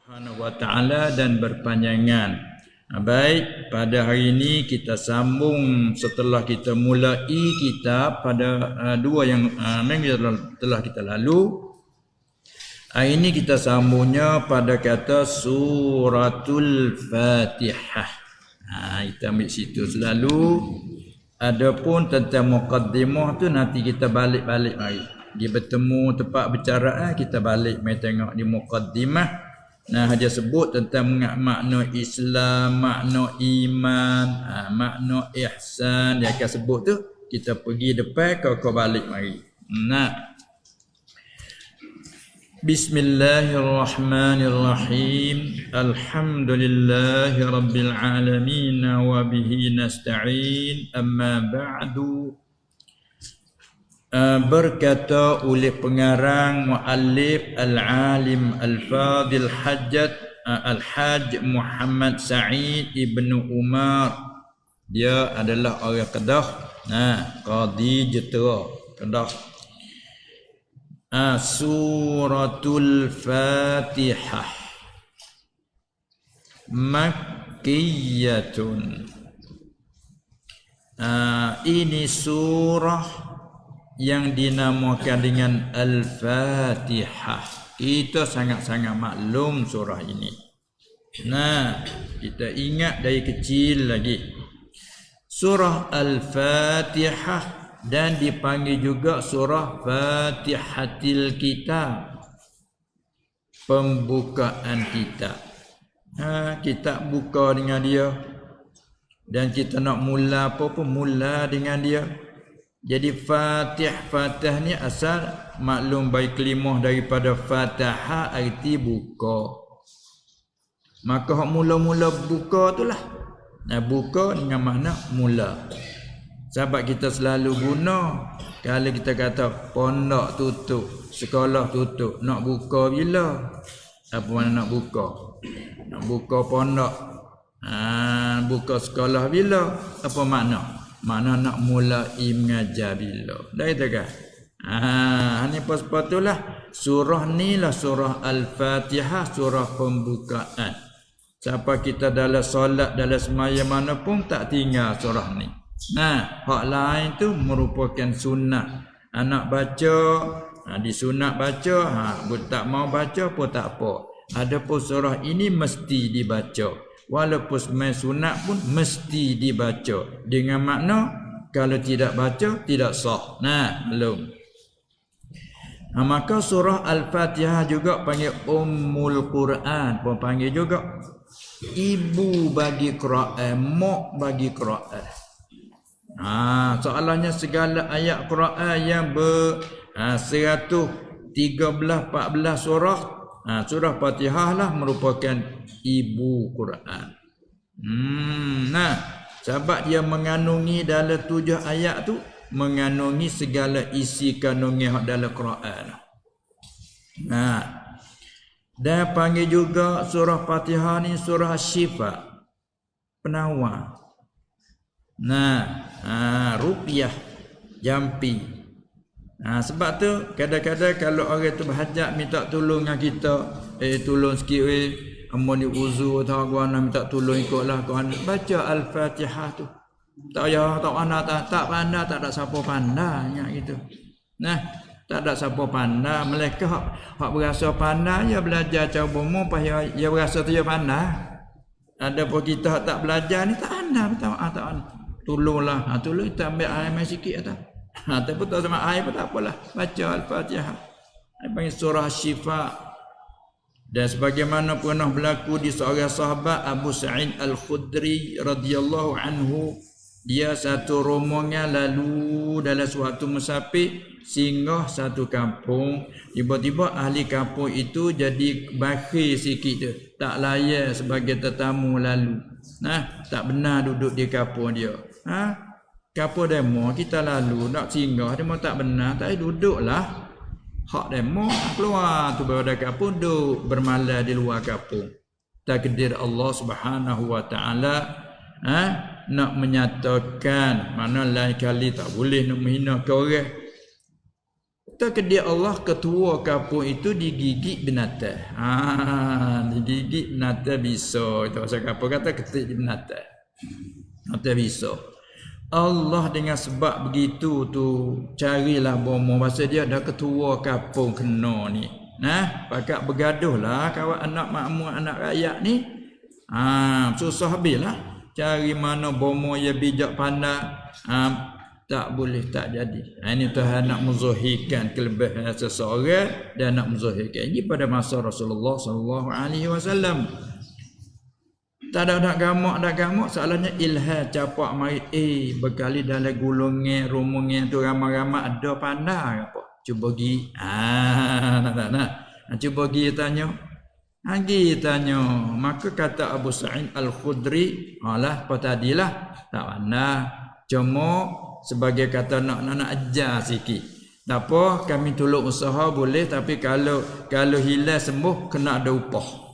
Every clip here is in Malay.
Subhanahu wa ta'ala dan berpanjangan. Baik, pada hari ini kita sambung setelah kita mulai kitab pada dua yang minggu telah kita lalu. Hari ini kita sambungnya pada kata suratul Fatihah. Kita ambil situ selalu. Adapun tentang muqaddimah tu nanti kita balik-balik mari. Dia bertemu tempat bicara kita balik mai tengok di muqaddimah. Nah, dia sebut tentang makna Islam, makna iman, makna ihsan. Dia akan sebut tu, kita pergi depan, kau balik mari. Nah. Bismillahirrahmanirrahim. Alhamdulillahi rabbil alamin wa bihi nasta'in. Amma ba'du. Berkata oleh pengarang muallif al-alim al-fadil al-hajj Muhammad Sa'id ibnu Umar. Dia adalah orang Kedah. Qadi Jetera Kedah. Suratul Fatihah Makkiyatun. Ini surah yang dinamakan dengan Al-Fatihah. Kita sangat-sangat maklum surah ini. Nah, kita ingat dari kecil lagi. Surah Al-Fatihah dan dipanggil juga surah Fatihatil Kitab. Pembukaan kitab. Kita buka dengan dia. Dan kita nak mula apa-apa, mula dengan dia. Jadi Fatih ni asal maklum baik kelimah daripada Fataha arti buka. Maka hak mula-mula buka tu lah. Buka dengan makna mula. Sebab kita selalu guna kalau kita kata pondok tutup, sekolah tutup, nak buka bila? Apa makna nak buka? Nak buka pondok. Buka sekolah bila? Apa makna? Mana nak mulai mengajar bila. Dah itu kan? Ini pasal-pasal surah ni lah surah Al-Fatihah, surah pembukaan. Siapa kita dalam solat, dalam sembahyang mana pun tak tinggal surah ni. Hak lain tu merupakan sunnah. Anak baca, disunat baca, tak mau baca pun tak apa. Adapun surah ini mesti dibaca. Walaupun semai sunat pun mesti dibaca. Dengan makna kalau tidak baca tidak sah. Belum. Maka surah Al-Fatihah juga panggil Ummul Quran. Pun panggil juga ibu bagi Quran, mak bagi Quran. Soalannya segala ayat Quran yang 113-14 surah, surah Fatihah lah merupakan ibu Quran. Sebab dia mengandungi dalam 7 ayat tu, mengandungi segala isi kandungan dalam Quran. Dan panggil juga surah Fatihah ni surah Syifa, penawar. Rupiah, jampi. Sebab tu kadang-kadang kalau orang tu berhajat minta tolong dengan kita, tolong sikit amun ni wuzu atau gua nak minta tolong ikutlah kau baca Al-Fatihah tu. Tak payah tak pandai, tak ada siapa pandai gitu. Tak ada siapa pandai, mereka hak berasa pandai dia belajar cara bomo payah dia berasa tu dia pandai. Ada pun kita tak belajar ni tak pandai, tak pandai. Tolonglah, tolong kita ambil air mai sikit atas. Tapi tak sama air pun tak apalah. Baca Al-Fatihah. Panggil surah Syifa. Dan sebagaimana pernah berlaku di seorang sahabat Abu Sa'id Al-Khudri radhiyallahu anhu, dia satu rombongan lalu dalam suatu musafir singgah satu kampung. Tiba-tiba ahli kampung itu jadi bakhil sikit tu, tak layak sebagai tetamu lalu. Tak benar duduk di kampung dia. Kampung demo kita lalu nak singgah, demo tak benar, tak duduklah. Hak demo keluar tu baru dah kampung, duduk bermalam di luar kampung. Takdir Allah Subhanahu wa taala nak menyatakan mana lain kali tak boleh nak menghina ke orang. Kedia Allah ketua kampung itu digigit binatang. Digigit binatang bisa. Itu pasal kampung kata ketik binatang. Binatang bisa. Allah dengan sebab begitu tu carilah bomo pasal dia dah ketua kampung kena ni. Nah, pakat bergaduh lah kawan anak makmur anak rakyat ni. Susah habislah. Cari mana bomo yang bijak pandai. Tak boleh tak jadi. Ini Tuhan nak menzahirkan kelebihan seseorang dan nak menzahirkan ini pada masa Rasulullah sallallahu alaihi wasallam. Tak ada nak gamak soalnya ilham capak mari berkali dalam gulungan romongan tu ramai-ramai ada pandai apa. Cuba gi. Cuba gi tanya. Tanya. Maka kata Abu Sa'id Al-Khudri, alah apa tadilah tak pandai. Cuma sebagai kata nak ajar sikit. Tak apa, kami tolong usaha boleh, tapi kalau hilang sembuh kena ada upah.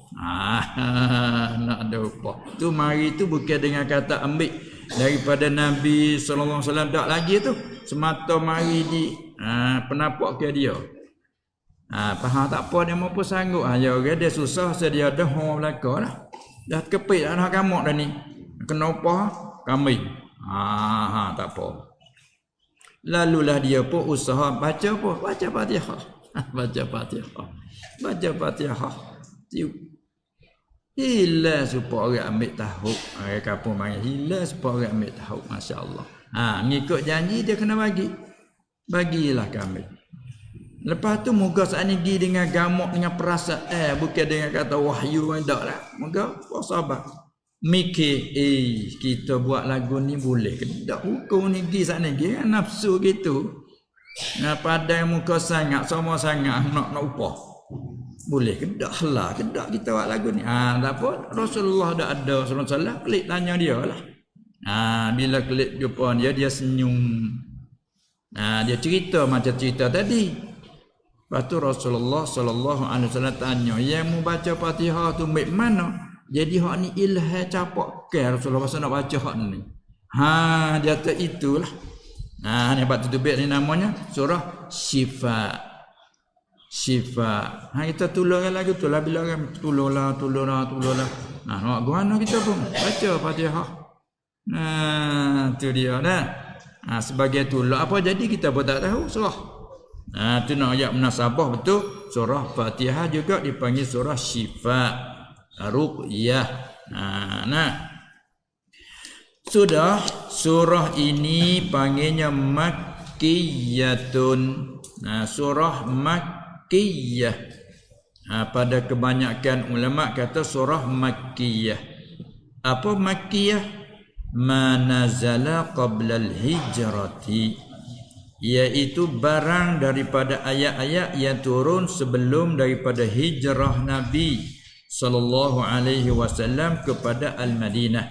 Nak ada upah. Tu mari tu bukan dengan kata ambil daripada Nabi sallallahu alaihi wasallam dak lagi tu. Semata mari di penapak ke dia. Faham tak apa dia mampu sanggup. Ya orang dia susah sedia dah belakalah. Dah kepit anak kamu dah ni. Kena upah kami. Tak apa. Lalulah dia pun usaha baca apa? Baca Fatihah. Baca Fatihah. Hilang supaya orang ambil tahu. Orang kampung panggil hilang supaya orang ambil tahu. Masya-Allah. Ngikut janji dia kena bagi. Bagilah kami. Lepas tu moga saat ni pergi dengan gamak dengan perasaan bukan dengan kata wahyu dak lah. Moga sabar. Mikir kita buat lagu ni boleh ke tak hukum ni pergi sana pergi kan nafsu gitu. Padai muka sangat sama sangat nak upah boleh ke tak lah ke tak kita buat lagu ni. Tak apa Rasulullah dah ada sallallahu alaihi wasallam klik tanya dia lah. Bila klik jumpa dia senyum. Dia cerita macam cerita tadi. Lepas tu Rasulullah sallallahu alaihi wasallam tanya yang mu baca Fatihah tu baik mana? Jadi hak ni ilham capak ke Rasulullah pasal nak baca hak ni. Dia kata itulah. Ni bab tu ni namanya surah Syifa. Kita tolong lagu tu lah bila orang tolonglah. Nak guna kita pun baca Fatihah. Tu dia dah. Sebagai tolong apa jadi kita pun tak tahu surah. Tu nak ayat munasabah betul. Surah Fatihah juga dipanggil surah Syifa. Ruqyah. Sudah surah ini panggilnya Makkiyatun. Surah Makkiyah. Pada kebanyakan ulama kata surah Makkiyah. Apa Makkiyah? Ma nazala qabla al-hijrati. Iaitu barang daripada ayat-ayat yang turun sebelum daripada hijrah Nabi sallallahu alaihi wasallam kepada Al-Madinah.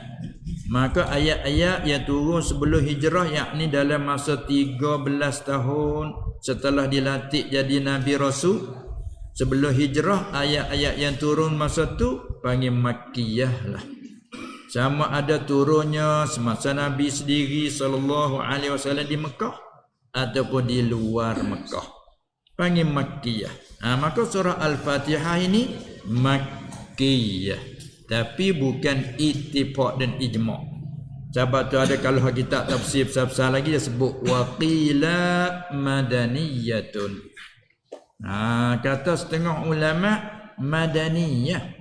Maka ayat-ayat yang turun sebelum hijrah yakni dalam masa 13 tahun setelah dilantik jadi Nabi Rasul sebelum hijrah, ayat-ayat yang turun masa tu panggil Makkiyah lah. Sama ada turunnya semasa Nabi sendiri sallallahu alaihi wasallam di Mekah ataupun di luar Mekah. Panggil Makkiyah. Maka surah Al-Fatihah ini Makkiyah, tapi bukan ittifaq dan ijma'. Sebab tu ada kalau kita tafsir besar lagi dia sebut waqila madaniyatun. Kata setengah ulama madaniyah.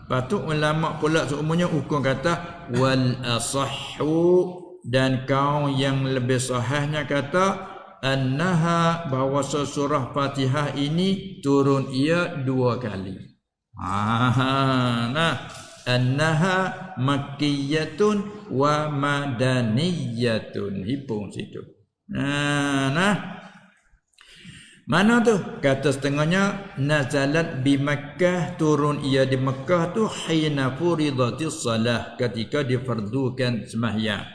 Patut ulama pula seumurnya hukum kata wal asahhu, dan kaum yang lebih sahihnya kata annaha, bahawa surah Fatihah ini turun ia 2 kali. Annaha makkiyatun wa madaniyatun. Hipung situ. Mana tu? Kata setengahnya nazalat bi Makkah, turun ia di Makkah tu hina furidatis salah, ketika difardukan sembahyang.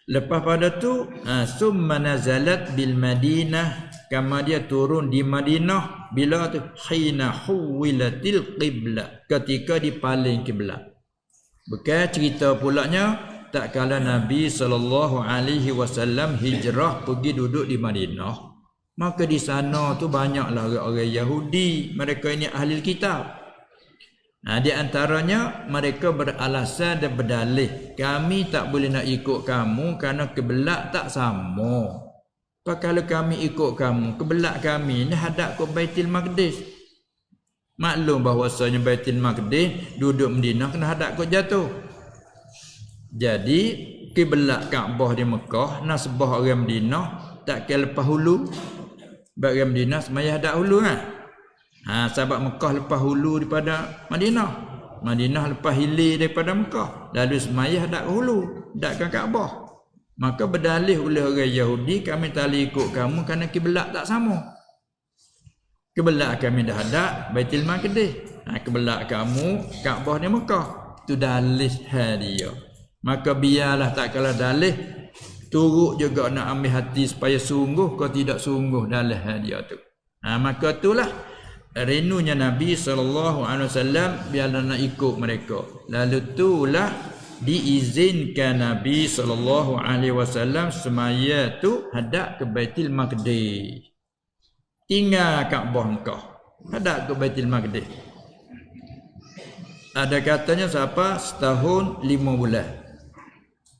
Lepas pada tu summa nazalat bil Madinah, kama dia turun di Madinah bila tu hina huwilatil qiblah, ketika dipaling kiblat. Bukan cerita pulanya tak kala Nabi SAW hijrah pergi duduk di Madinah, maka di sana tu banyaklah orang-orang Yahudi, mereka ini ahli kitab. Di antaranya mereka beralasan dan berdalih, kami tak boleh nak ikut kamu kerana kiblat tak sama. Kalau kami ikut kamu, kiblat kami ni hadap ke Baitul Maqdis. Maklum bahawasanya Baitul Maqdis duduk Madinah kena hadap ke jatuh. Jadi kiblat Kaabah di Mekah, nasbah orang Madinah tak kira lepas hulu. Bagi orang Madinah semaya hadap hulu kan. Sebab Mekah lepas hulu daripada Madinah. Madinah lepas hilir daripada Mekah. Lalu semaya hadap hulu, hadapkan Kaabah. Maka berdalih oleh orang Yahudi, kami tak boleh ikut kamu kerana kiblat tak sama. Kiblat kami dah hadap Baitul Maqdis. Kiblat kamu Kaabah di Mekah. Itu dalih dia. Maka biarlah tak kala dalih, turut juga nak ambil hati supaya sungguh kau tidak sungguh dalih dia tu. Maka itulah renunya Nabi SAW biarlah nak ikut mereka. Lalu itulah diizinkan Nabi SAW semaya tu hadap ke Baitul Maqdis. Tinggal Kaabah Mekah, hadap ke Baitul Maqdis. Ada katanya siapa setahun 5 bulan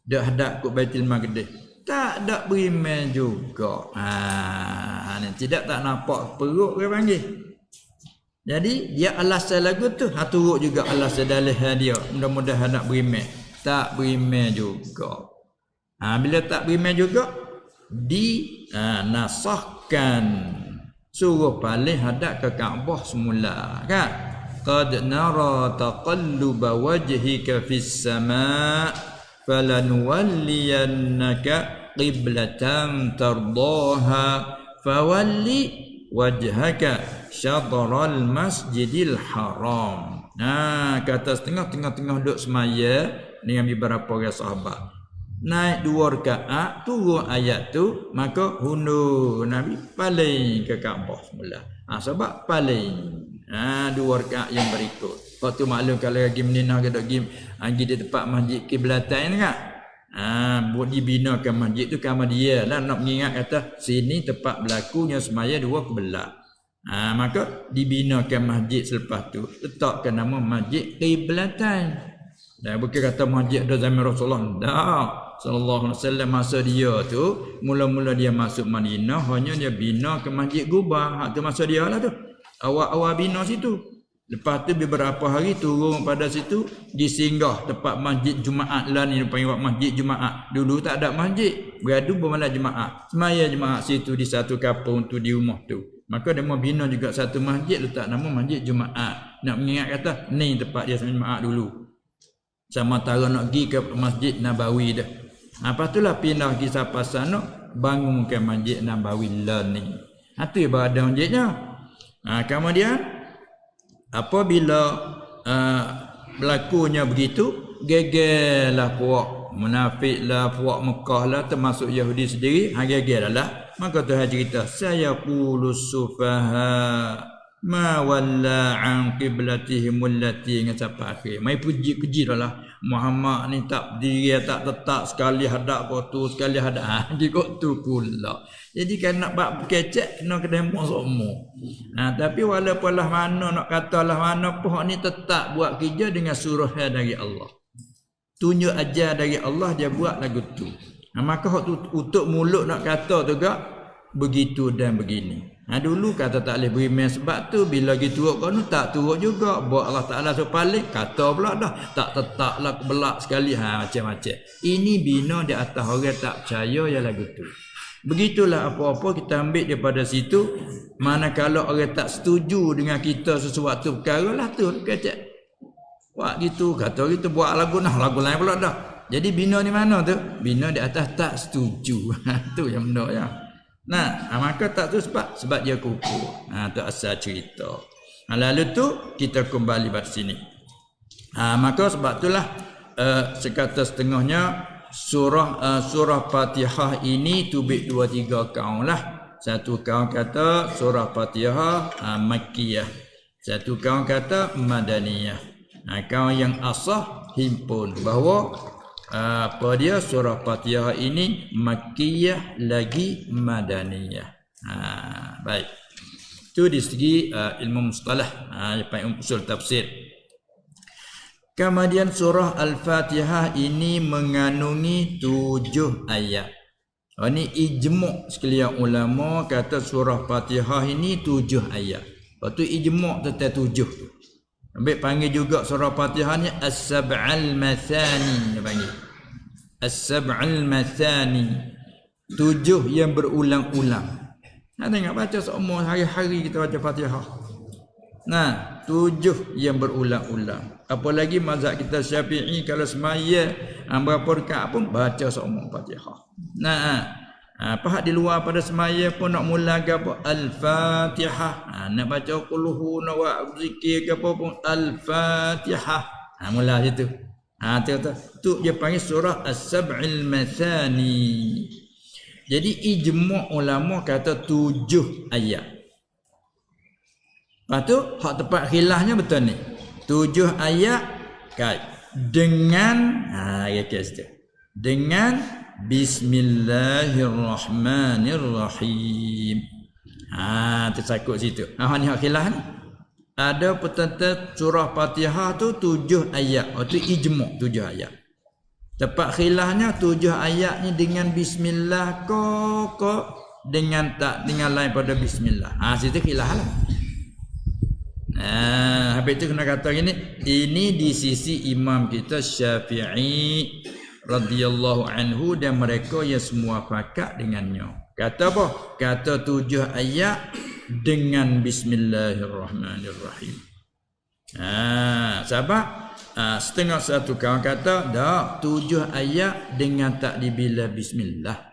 dia hadap ke Baitul Maqdis. Tak ada beriman juga. Tidak tak nampak perut dia panggil. Jadi dia alasan lagu tu, turut juga alasan dalih dia. Mudah-mudahan nak beriman. Tak beriman juga. Bila tak beriman juga, nasahkan suruh balik hadap ke Kaabah semula kan. Qad nara taqalluba wajhika fis sama' falanuwalliyannaka qiblatan tardaha fawalli wajhaka syadral masjidil haram. Kata tengah-tengah duduk semaya dengan beberapa orang sahabat. Naik 2 rakaat, turun ayat tu, maka hundur Nabi paling ke Kaabah semula. Sebab paling 2 rakaat yang berikut. Waktu maklum kalau lagi Madinah ke pergi di tempat masjid kiblatan kan. Buat dibinakan masjid tu kamar dia lah nak mengingat kata sini tempat berlakunya semaya 2 kiblat. Maka dibinakan masjid selepas tu letakkan nama Masjid Kiblatan. Dan bukan kata masjid dah zaman Rasulullah. Tak. Sallallahu alaihi wasallam masa dia tu mula-mula dia masuk Madinah hanya dia bina ke Masjid Quba. Hak tu masa dia lah tu. Awal-awal bina situ. Lepas tu beberapa hari turun pada situ disinggah tempat masjid Jumaat lah ni panggil masjid Jumaat. Dulu tak ada masjid, beradu bermalam Jumaat. Semaya Jumaat situ di satu kampung tu di rumah tu. Maka dia mau bina juga satu masjid letak nama Masjid Jumaat. Nak mengingat kata ni tempat dia sembahyang Jumaat dulu. Sama tara nak pergi ke Masjid Nabawi dah. Lepas tu lah pindah pergi sampai sana bangunkan Masjid Nabawi lah ni. Tu ibadah masjidnya. Kemudian apabila berlakunya begitu, gegerlah puak munafiklah, puak Mekah lah, termasuk Yahudi sendiri, geger lah. Maka Tuhan cerita, saya qulus sufaha ma walla an qiblatihim allati sampai akhir. Mai puji lah Muhammad ni tak diri tak tetap, sekali hadap kau tu, sekali hadap juga tu pula. Jadi kan nak bab kecek kena kena semua. Tapi walaupun lah mana nak kata lah mana pun ni tetap buat kerja dengan suruh dari Allah. Tunjuk ajar dari Allah dia buat lagu tu. Maka hak tu untuk mulut nak kata tu gak begitu dan begini. Dulu kata tak boleh beriman sebab tu bila gitu turut kau tak turut juga. Buat Allah Ta'ala paling kata pula dah tak tetaplah belak sekali macam-macam. Ini bina di atas orang tak percaya ya lagu tu. Begitulah apa-apa kita ambil daripada situ. Manakala orang tak setuju dengan kita sesuatu perkara lah tu kecek. Buat gitu kata kita buat lagu lagu lain pula dah. Jadi bina di mana tu? Bina di atas tak setuju. Tu yang benar ya. Maka tak tu sebab dia kukur. Tu asal cerita. Lalu tu kita kembali pada sini. Maka sebab itulah sekata setengahnya surah Fatihah ini tubik 2-3 kaum lah. Satu kaum kata surah Fatihah Makkiyah. Satu kaum kata Madaniyah. Kaum yang asah himpun bahawa apa dia surah Fatihah ini makkiyah lagi madaniyah. Baik. Itu di segi ilmu mustalah, usul tafsir. Kemudian surah Al-Fatihah ini mengandungi 7 ayat. Ini ijma' sekalian ulama kata surah Fatihah ini 7 ayat. Lepas tu ijma' tentang 7. Ambil panggil juga surah Fatihah ni As-Sab'al Mathani, dia panggil. As-Sab'al Mathani. 7 yang berulang-ulang. Nah, tengok baca semua hari-hari kita baca Fatihah. Nah, 7 yang berulang-ulang. Apalagi mazhab kita Syafi'i kalau semaya berapa rakaat pun baca semua Fatihah. Nah, apa di luar pada semaya pun nak mula ke apa Al-Fatihah. Nak baca qulhu nak buat zikir ke apa pun Al-Fatihah. Mula situ. Tu dia panggil surah As-Sab'il Mathani. Jadi ijma' ulama kata 7 ayat. Lepas tu hak tepat khilafnya betul ni. 7 ayat kait dengan dengan Bismillahirrahmanirrahim. Tersakut situ. Ni hak khilaf ni. Ada petentang surah Fatihah tu 7 ayat. Itu ijma' 7 ayat. Tepat khilafnya 7 ayat ni dengan bismillah kok dengan tak dengan lain pada bismillah. Situ khilaf lah. Habis itu kena kata gini, ini di sisi imam kita Syafi'i radhiyallahu anhu dan mereka yang semua pakat dengannya. Kata apa? Kata 7 ayat dengan bismillahirrahmanirrahim. Sebab setengah satu kawan kata dak 7 ayat dengan tak dibila bismillah.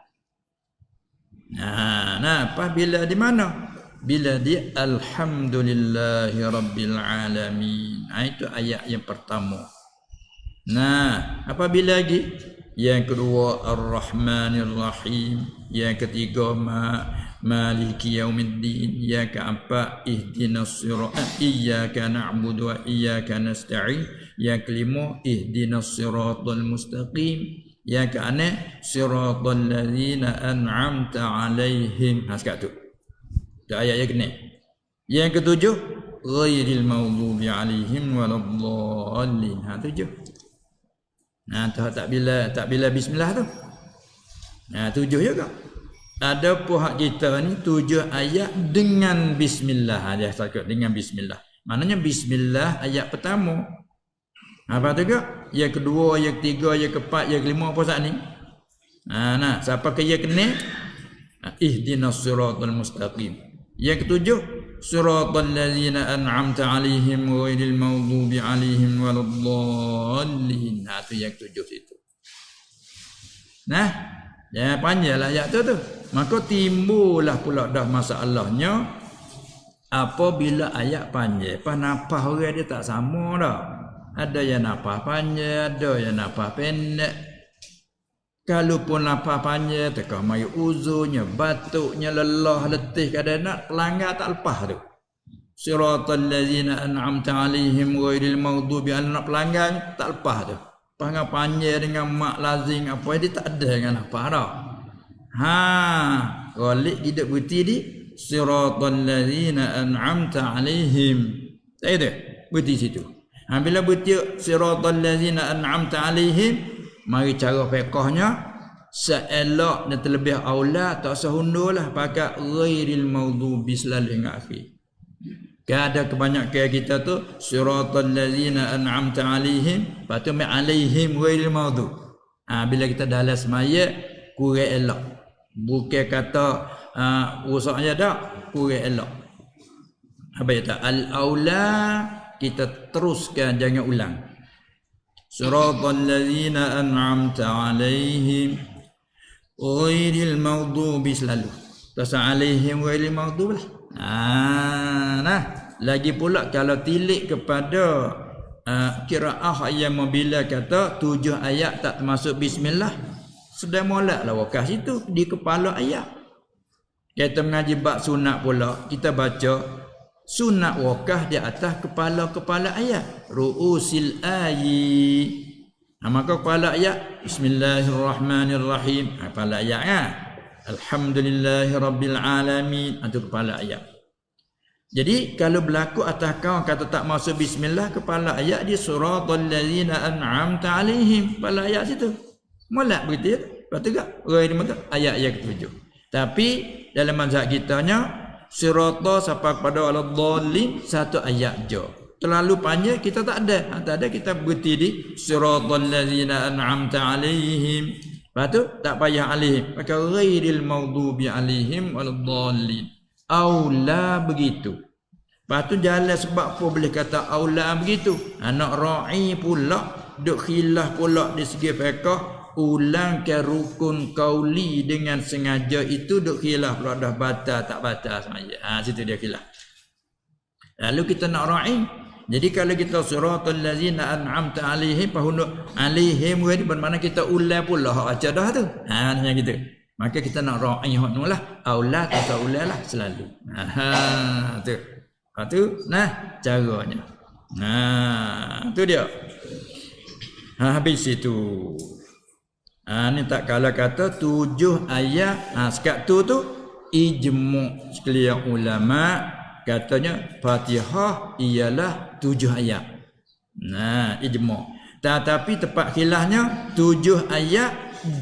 Apa bila di mana? Bila dia alhamdulillahi rabbil alamin. Itu ayat yang pertama. Apabila lagi? Yang kedua ar-rahmanir rahim. Yang ketiga maliki yaumiddin. Yang keempat ihdinas sirata iyyaka na'budu wa iyyaka nasta'in. Yang kelima ihdinas siratal mustaqim. Yang keenam siratal ladzina an'amta 'alaihim. Sekat tu. Ayat yang kena. Yang ketujuh ghairil maghdubi 'alaihim waladdallin. 7. Tak bila bismillah tu. 7 juga. Ada pihak kita ni 7 ayat dengan bismillah. Dia sakut dengan bismillah. Maknanya bismillah ayat pertama. Apa tu ke? Yang kedua, yang ketiga, yang keempat, yang kelima apa saat ni? Siapa ke yang kena? Ihdinas siratal mustaqim. Yang ketujuh siratal ladzina an'amta 'alaihim ghairil maghdubi 'alaihim waladdallin. Tu yang ketujuh situ. Jangan panjanglah ayat tu. Maka timbullah pula dah masalahnya apabila ayat panjang. Nafas orang dia tak sama dah. Ada yang nafas panjang, ada yang nafas pendek. Kalau pun nafas panjang, tekah mai uzurnya, batuknya, lelah, letih, kadang nak pelanggar tak lepas tu. Siratal ladzina an'amta 'alaihim ghairil maghdubi 'alaihim, nak pelanggar tak lepas tu. Panggil panjang dengan mak lazim apa dia tak ada dengan nafas dah. Golik hidup putih di siratal ladzina an'amta 'alaihim. Tak ada putih situ. Bila putih siratal ladzina an'amta 'alaihim, mari cara fiqahnya seelok dan terlebih aula tak usah undur lah pakai ghairil maghdubi selalu hingga akhir. Ada kebanyakan kita tu siratal ladzina an'amta 'alaihim, lepas tu mai 'alaihim ghairil maghdub. Bila kita dalam semaya kurang elok. Bukan kata rusaknya dak, kurang elok. Apa kata al-aula kita teruskan jangan ulang. Siratal ladzina an'amta 'alaihim ghairil maghdubi selalu. Tas 'alaihim ghairil maghdub lah. Lagi pula kalau tilik kepada qiraah yang membila kata 7 ayat tak termasuk bismillah, sudah moleklah wakaf situ di kepala ayat. Kita mengaji bab sunat pula, kita baca sunat wakaf di atas kepala-kepala ayat. Ru'usil ayi. Maka kepala ayat Bismillahirrahmanirrahim. Kepala ayat kan. Alhamdulillahirabbil alamin. Itu kepala ayat. Jadi kalau berlaku atas kau kata tak masuk bismillah, kepala ayat di suratal ladzina an'amta alaihim. Kepala ayat situ. Molek begitu ya. Lepas tu tak? Ayat yang ketujuh. Tapi dalam mazhab kitanya sirata sampai kepada al-dhalin satu ayat je. Terlalu panjang kita tak ada. Tak ada kita berhenti di siratal ladzina an'amta alaihim. Lepas tu tak payah alaihim. Maka ghairil maghdubi alaihim wal-dhalin. Aula begitu. Lepas tu jalan sebab apa boleh kata aula begitu. Anak ra'i pula duk khilaf pula di segi fiqh. Ulangkan rukun qauli dengan sengaja itu duk khilaf pula dah batal tak batal semaya. Situ dia khilaf. Lalu kita nak ra'i. Jadi kalau kita suratul ladzina an'amta alaihim pahunuk alaihim ni bermakna kita ulang pula hak baca dah tu. Macam gitu. Maka kita nak ra'i hak nulah aula atau ulalah selalu. Tu. Lepas tu nah caranya. Tu dia. Habis itu. Ni tak kala kata 7 ayat. Sekat tu ijmu' sekalian ulama katanya Fatihah ialah 7 ayat. Ijmu'. Tetapi tepat khilafnya 7 ayat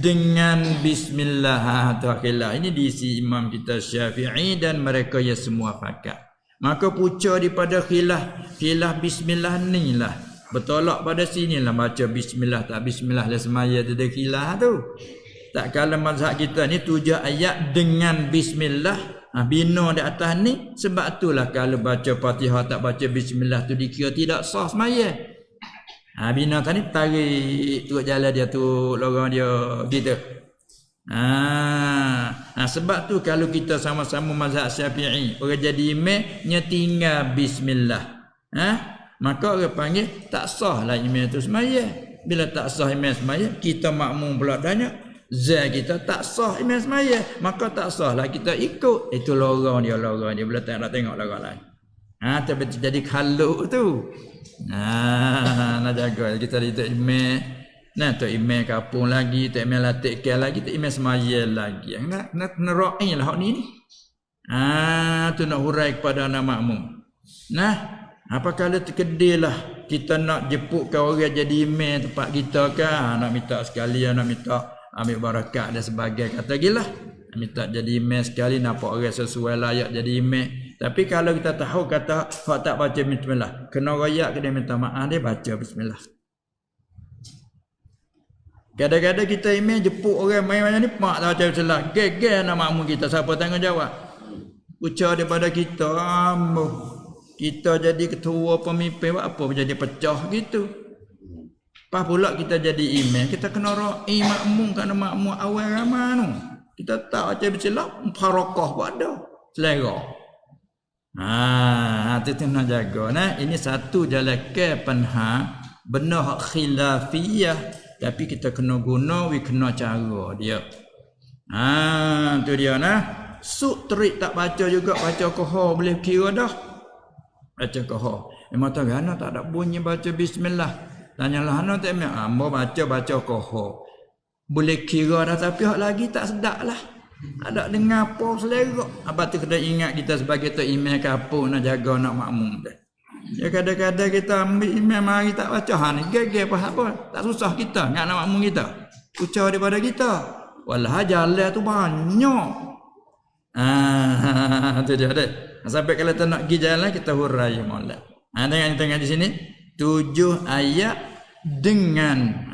dengan bismillah. Tu khilaf ini diisi imam kita Syafi'i dan mereka yang semua pakat. Maka puca daripada khilaf bismillah ni lah. Bertolak pada sini lah baca bismillah tak bismillah lah semaya tu dia khilaf tu. Tak kala mazhab kita ni 7 ayat dengan bismillah. Bina di atas ni sebab itulah kalau baca Fatihah tak baca bismillah tu dikira tidak sah semaya. Bina tadi tarik turut jalan dia tu lorong dia gitu. Sebab tu kalau kita sama-sama mazhab Syafi'i orang jadi imam nya tinggal bismillah. Maka orang panggil tak sah lah imam tu semaya. Bila tak sah imam semaya, kita makmum pula danya zai kita tak sah imam semaya, maka tak sah lah kita ikut. Itu lorong dia bila tak nak tengok lorong lain. Tapi jadi khaluk tu. Nak jaga kita itu imam. Tu imam kapung lagi, tu imam latih ke lagi, tu imam semaya lagi. Nak ra'i lah hak ni. Tu nak hurai kepada anak makmum. Apa kalau terkedilah kita nak jemputkan orang jadi imam tempat kita kan, nak minta sekalian, nak minta ambil barakat dan sebagainya. Kata gilah minta jadi imam sekali, nampak orang sesuai layak jadi imam. Tapi kalau kita tahu kata hak tak baca bismillah, kena royak kena minta maaf dia baca bismillah. Kadang-kadang kita imam jemput orang main macam ni, mak tak baca bismillah, geger anak makmum kita, siapa tanggungjawab? Ucap daripada kita, kita jadi ketua pemimpin buat apa jadi pecah gitu. Pas pula kita jadi imam, kita kena ra'i makmum kerana makmum awal ramai tu. Kita tak baca bismillah, harakah buat dah. Selera. Itu nak jaga. Ini satu jalan ke penha benar khilafiyah, tapi kita kena guna, kena cara dia. Tu dia Suk terik tak baca juga, baca kohor boleh kira dah. Baca kohor. Memang tahu kan tak ada bunyi baca bismillah. Tanyalah ana tak ambo baca kohor. Boleh kira dah tapi hak lagi tak sedap lah. Ada dengar apa selera. Apa tu kena ingat kita sebagai tu imam kapung nak jaga nak makmum dah. Ya kadang-kadang kita ambil imam mari tak baca ni geger apa. Tak susah kita nak makmum kita. Ucap daripada kita. Walah jalan tu banyak. Tu dia dek. Sampai kalau kita nak pergi jalan kita hurai molek. Tengok di sini 7 ayat dengan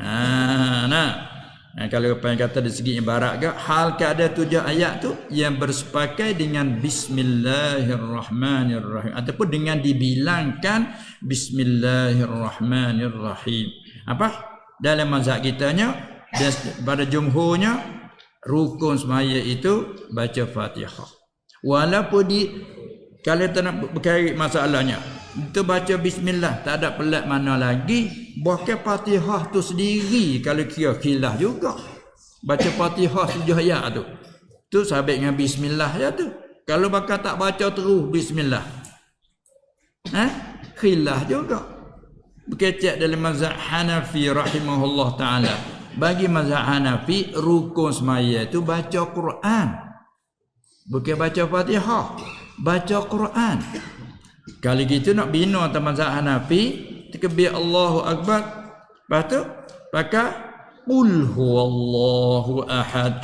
kalau apa yang kata dari segi ibarat ke hal keadaan 7 ayat tu yang bersepakai dengan bismillahirrahmanirrahim ataupun dengan dibilangkan bismillahirrahmanirrahim. Apa? Dalam mazhab kitanya pada jumhurnya rukun semaya itu baca Fatihah. Walaupun kalau kita nak berkait masalahnya kita baca bismillah tak ada pelat mana lagi, bahkan Fatihah tu sendiri kalau kira khilaf juga. Baca Fatihah 7 ayat tu sabit dengan bismillah ya tu. Kalau bakal tak baca terus bismillah khilaf juga. berkecek dalam mazhab Hanafi rahimahullah taala. Bagi mazhab Hanafi rukun semaya itu baca Quran. Bukan baca Fatihah, baca Quran. Kali gitu nak bina atas mazhab Hanafi, takbir Allahu akbar. Lepas tu pakai qul huwallahu ahad.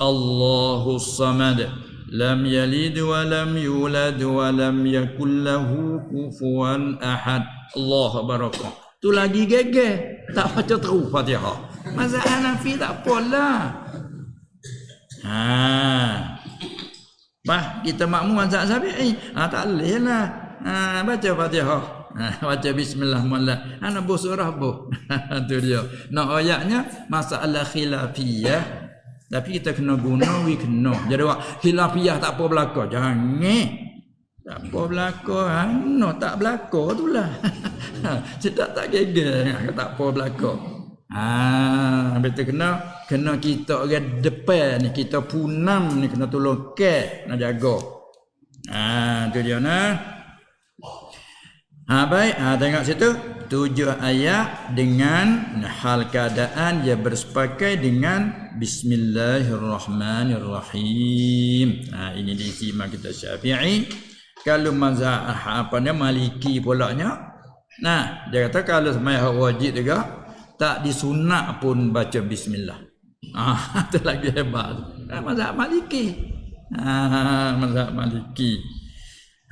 Allahu samad. Lam yalid wa lam yulad wa lam yakul lahu kufuwan ahad. Allah barakah. Tu lagi geger, tak baca terus Fatihah. Mazhab Hanafi tak apalah. Kita makmum mazhab Syafi'i. Tak boleh lah. Baca Fatihah. Baca bismillahirrahmanirrahim. Ana bu surah bu. Tu dia. Nak ayatnya masalah khilafiyah. Tapi kita kena guna, kena. Jadi khilafiyah tak apa berlaku. Jangan. Tak apa berlaku. No, tak berlaku tu lah. Cetak tak geger. Tak apa berlaku. Betul kena kita orang depan ni. Kita punam ni kena tolong ke. Nak jaga. Tu dia nah. Baik. Tengok situ. 7 ayat dengan hal keadaan dia bersepakai dengan Bismillahirrahmanirrahim. Ini diisi imam kita Syafi'i. Kalau mazhab Maliki pulaknya, dia kata kalau sembahyang wajib juga tak disunat pun baca bismillah. Itu lagi hebat. Mazhab Maliki. Mazhab Maliki.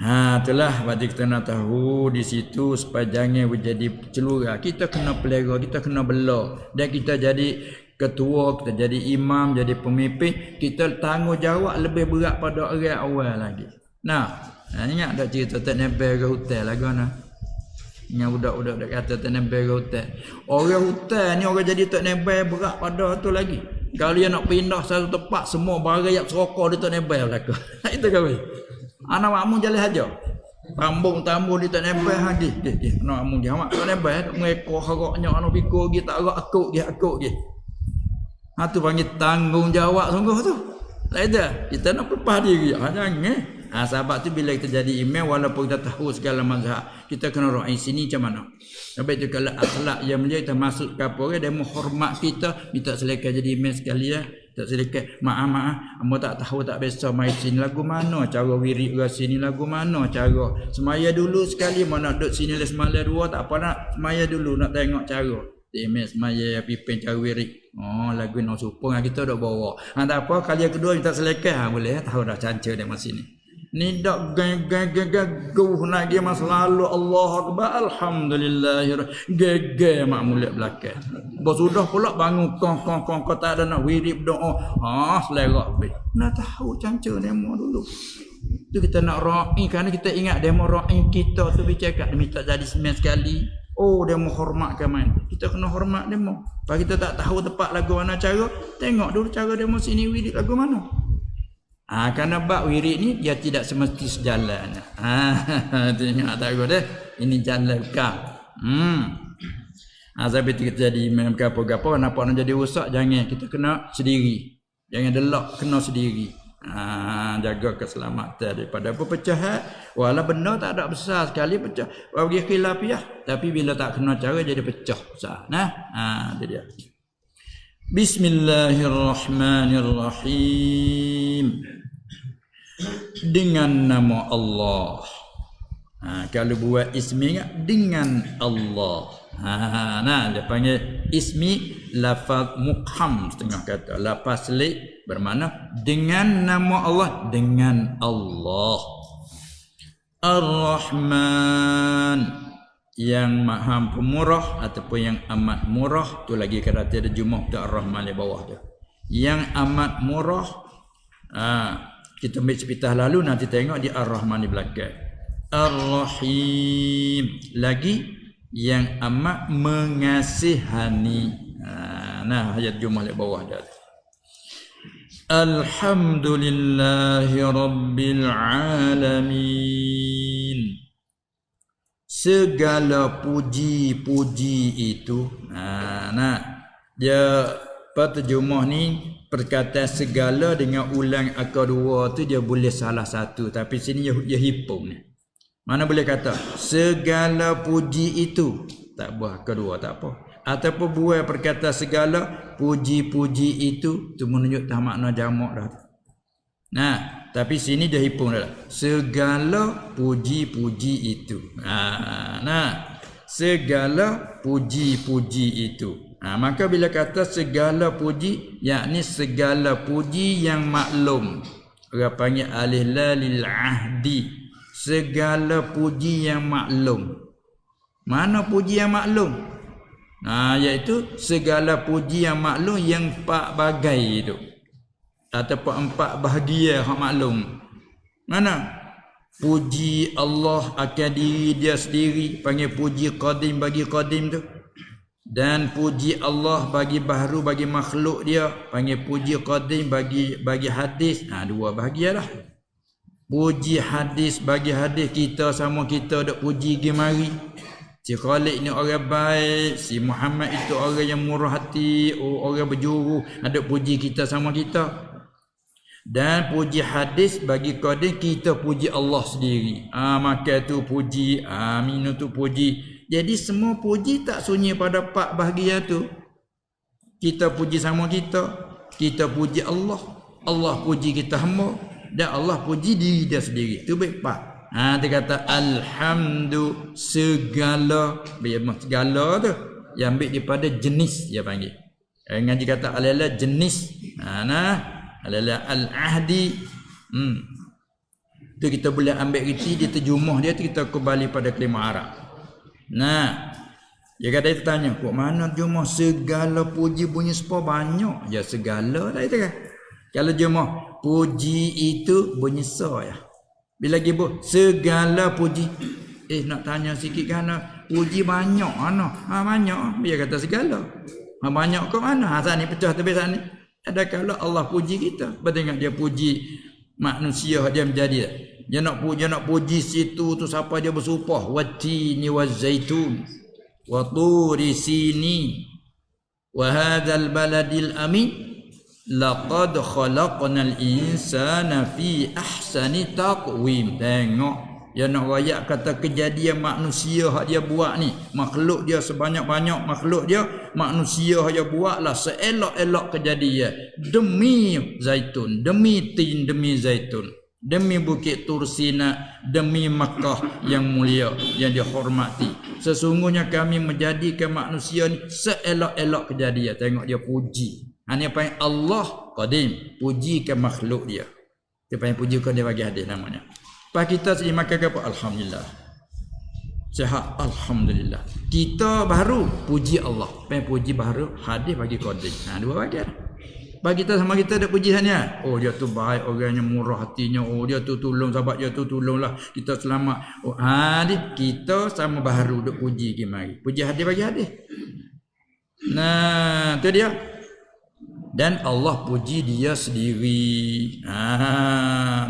Itulah wajib kita nak tahu di situ supaya jangan menjadi celura. Kita kena pelera, kita kena bela. Dan kita jadi ketua, kita jadi imam, jadi pemimpin, kita tanggungjawab lebih berat pada orang awal lagi. Ingat tak cerita tak nempel ke hutan lagu nah. Ingat budak-budak dak kata tak nempel ke hutan. Orang hutan ni orang jadi tak nempel berat pada tu lagi. Kalau dia nak pindah satu tempat semua barang yang serokok dia tak nempel belaka. Itu kau. Anak makmum jalan haja. Tambung dia tak nempel lagi. Anak makmum dia mak tak nempel mengekor haroknya anak pikul dia tak arak akuk dia. Tu panggil tanggungjawab sungguh tu. Tak ada. Kita nak lepas diri. Jangan. Sebab tu bila kita jadi imam walaupun kita tahu segala mazhab, kita kena raih sini macam mana. Sebab itu kalau akhlak yang mulia kita masuk ke apa orang dia menghormat kita, minta selekan jadi imam sekali ya. Tak selekan maaf hamba tak tahu tak biasa mai sini lagu mana, cara wirid ke sini lagu mana, cara semaya dulu sekali mana duduk sini les semalam dua tak apa nak semaya dulu nak tengok cara. Imam semaya pimpin cara wirid. Lagu nak supung kita dak bawa. Tak apa kali yang kedua minta selekan boleh tahu dah cancer dia mas sini. Ni dak gaguh nak dia masa lalu Allah Akbar alhamdulillah gege mak mulia belakang. Bos sudah pula bangun kong tak ada nak wirid berdoa. Selera be. Nak tahu cancer demo dulu. Tu kita nak ra'i kerana kita ingat demo ra'i kita tu bercakap dia minta jadi sembilan sekali. Demo hormat ke mana? Kita kena hormat demo. Kalau kita tak tahu tepat lagu mana cara, tengok dulu cara demo sini wirid lagu mana. Kerana bab wirid ni dia tidak semesti sejalan. Tengok tak gua dah. Ini jalan bukan. Sebab kita jadi imam ke apa-apa nampak nak jadi rosak jangan. Kita kena sendiri. Jangan delak kena sendiri. Jaga keselamatan daripada perpecahan. Walau benda tak ada besar sekali pecah. Bagi khilafiyah. Tapi bila tak kena cara jadi pecah besar. Itu dia. Bismillahirrahmanirrahim. Dengan nama Allah. Kalau buat ismi dengan Allah. Dia panggil ismi lafaz muqam setengah kata. Lafaz selik bermakna dengan nama Allah, dengan Allah. Ar-Rahman yang maha pemurah ataupun yang amat murah tu lagi kata ada jumlah tu Ar-Rahman di bawah tu. Yang amat murah kita ambil cerita lalu nanti tengok di Ar-Rahman di belakang. Ar-Rahim lagi yang amat mengasihani. Ayat jumlah di bawah dia. Alhamdulillahi Rabbil Alamin. Segala puji-puji itu. Dia terjemah ni perkataan segala dengan ulang akar dua tu dia boleh salah satu. Tapi sini dia hipung ni. Mana boleh kata segala puji itu. tak buah kedua tak apa. Ataupun buai perkata segala puji-puji itu menunjuk tak makna jamak dah. Nah, tapi sini dia hipung dah. Segala puji-puji itu. Nah, segala puji-puji itu. Maka bila kata segala puji, yakni segala puji yang maklum. Orang panggil alif la lil ahdi. Segala puji yang maklum. Mana puji yang maklum? Iaitu segala puji yang maklum yang 4 bagai itu. Ataupun 4 bahagia yang maklum. Mana? Puji Allah akan diri dia sendiri, panggil puji qadim bagi qadim tu. Dan puji Allah bagi baharu bagi makhluk dia, panggil puji qadim bagi hadis. 2 bahagia lah. Puji hadis bagi hadis, kita sama kita dak puji gi mari. Si Khalid ni orang baik, si Muhammad itu orang yang murah hati, orang berjuru, ada puji kita sama kita. Dan puji hadis bagi qadim, kita puji Allah sendiri. Maka tu puji, minum tu puji. Jadi semua puji tak sunyi pada 4 bahagia tu. Kita puji sama kita puji Allah, Allah puji kita hamba, dan Allah puji diri dia sendiri. Tu baik 4. Dia kata alhamdu segala, segala tu yang ambil daripada jenis dia panggil. Ngaji kata alala jenis. Alala al-ahdi. Tu kita boleh ambil reti dia terjemah dia tu, kita kembali pada kelima Arab. Dia kata dia tanya, kok mana jemah segala puji bunyi sepa banyak? Ya segala dah itu kan. Kalau jemah puji itu bunyi sa ya. Bila gibur segala puji, nak tanya sikit kan, puji banyak mana? Banyak. Dia kata segala. Banyak ke mana? Sat ni pecah tepi sat ni. Ada kalau Allah puji kita, bertengok dia puji manusia dia menjadi. Dia nak puji situ tu siapa dia bersumpah, watini wazaitun wa turi sini wa hadzal baladil amin. Laqad khalaqnal insana fi ahsani taqwim. Tengok, dia nak rayak kata kejadian manusia hak dia buat ni, makhluk dia sebanyak-banyak makhluk dia, manusia hak dia buatlah seelok-elok kejadian demi zaitun, demi tin, demi zaitun, demi bukit Tursina, demi Makkah yang mulia yang dihormati. Sesungguhnya kami menjadikan manusia ni seelok-elok kejadian. Tengok dia puji. Ini apa yang Allah qadim, pujikan makhluk dia. Dia panggil pujikan dia bagi hadis namanya. Pas kita sini makan apa? Alhamdulillah. Sihat, alhamdulillah. Kita baru puji Allah. Panggil puji baru hadis bagi qadim. 2 bagian. Bagi kita sama kita ada puji sana. Oh dia tu baik, orangnya murah hatinya. Oh dia tu tolong, sahabat dia tu tolonglah kita selamat. Kita sama baru duk puji kemari. Puji hadis bagi hadis. Tu dia. Dan Allah puji dia sendiri.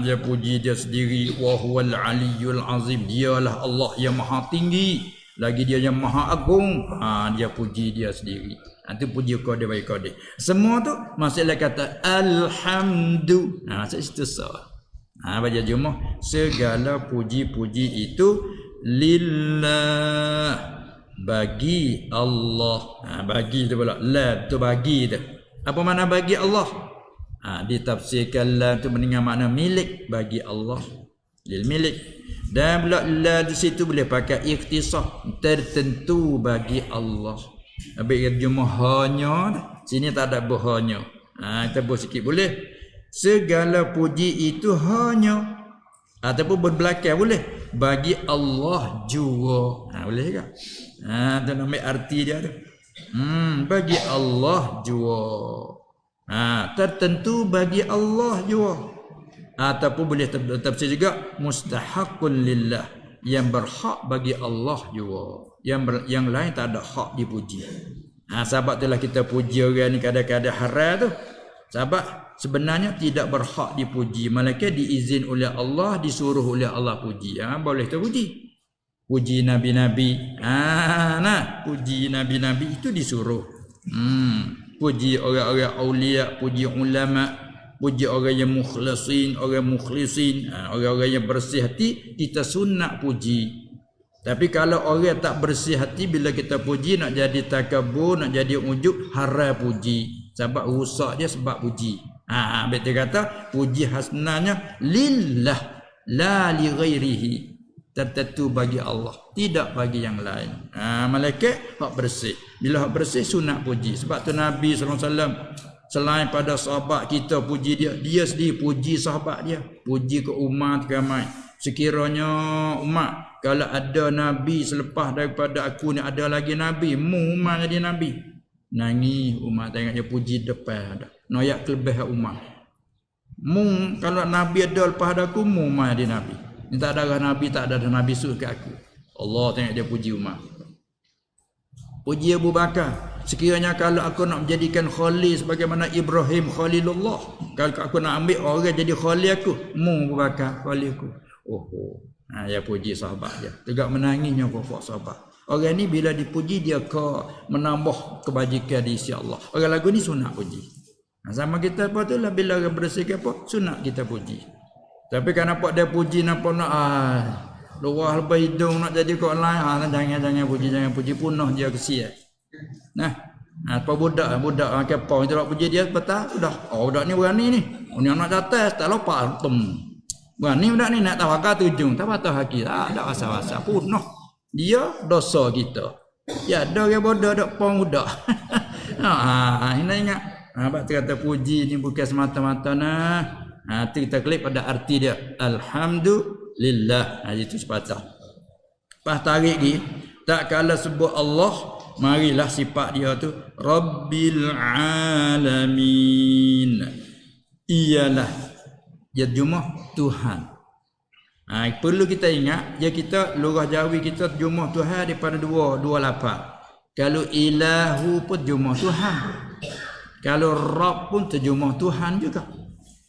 Dia puji dia sendiri. Wa huwal aliyyul azim. Dialah Allah yang maha tinggi, lagi dia yang maha agung. Dia puji dia sendiri. Itu puji kau dia bagi kau dia. Semua tu masalah kata alhamdu. Maksud itu sah. Baca jumlah segala puji-puji itu lillah, bagi Allah. Bagi tu pula. La tu bagi tu. Apa makna bagi Allah? Ditafsirkan la tu dengan makna milik bagi Allah, lil milik. Dan pula la di situ boleh pakai ikhtisar, tertentu bagi Allah. Habis cuma hanya, sini tak ada berhanya. Kita buat sikit boleh. Segala puji itu hanya ataupun berbelakang boleh bagi Allah jua. Boleh juga. Tu nama arti dia tu. Bagi Allah jua. Tertentu bagi Allah jua. Ataupun boleh tafsir juga mustahaqul lillah, yang berhak bagi Allah jua. Yang lain tak ada hak dipuji. Sebab itulah kita puji orang ni kadang-kadang haram tu. Sebab sebenarnya tidak berhak dipuji, malaikat diizin oleh Allah, disuruh oleh Allah puji. Boleh terpuji. Puji nabi-nabi. Puji nabi-nabi itu disuruh. Puji orang-orang aulia, puji ulama, puji orang yang mukhlisin, orang yang bersih hati, kita sunat puji. Tapi kalau orang tak bersih hati bila kita puji, nak jadi takabur, nak jadi ujub, haram puji. Sebab rusak dia sebab puji. Betul kata puji hasnanya lillah la li ghairihi. Tertentu bagi Allah, tidak bagi yang lain. Malaikat hak bersih. Bila hak bersih sunat puji. Sebab tu Nabi sallallahu alaihi wasallam selain pada sahabat kita puji dia, dia sendiri puji sahabat dia, puji ke umat ramai. Sekiranya umat, kalau ada Nabi selepas daripada aku ni ada lagi Nabi, umat jadi Nabi. Nangis umat tengok dia puji depan ada. Noyak kelebih umat. Kalau Nabi ada lepas aku, umat jadi Nabi. Ni tak ada Nabi, tak ada Nabi suruh ke aku. Allah tengok dia puji umat. Puji Abu Bakar. Sekiranya kalau aku nak menjadikan khalil sebagaimana Ibrahim Khalilullah, kalau aku nak ambil orang jadi khalil aku, Abu Bakar khalil aku. Ya puji sahabat dia. Tegak menangisnya pokok sahabat. Orang ni bila dipuji dia menambah kebajikan di sisi Allah. Orang lagu ni sunat puji. Sama kita apa tu lah, bila orang bersihkan apa, sunat kita puji. Tapi kan nampak dia puji, nampak nak luar lepas hidung nak jadi kau lain, jangan puji punah dia kesian. Apa budak kepau itu nak puji dia betul sudah. Budak ni berani ni. Ni anak atas tak lupa berani budak ni nak tawakal tujung, tak patah haki. Tak ada rasa-rasa punah. Dia dosa kita. Ya ada orang bodoh dak pong budak. Ini ingat. Abang kata puji ni bukan semata-mata tu kita klik pada arti dia. Alhamdulillah. Itu sepatah. Pas tarik lagi, tak kala sebut Allah, marilah sifat dia tu Rabbil Alamin. Ialah dia jumlah Tuhan. Perlu kita ingat, kita lurah Jawi kita jumlah Tuhan daripada dua lapar. Kalau ilahu pun jumlah Tuhan. Kalau Rabb pun terjumah Tuhan juga.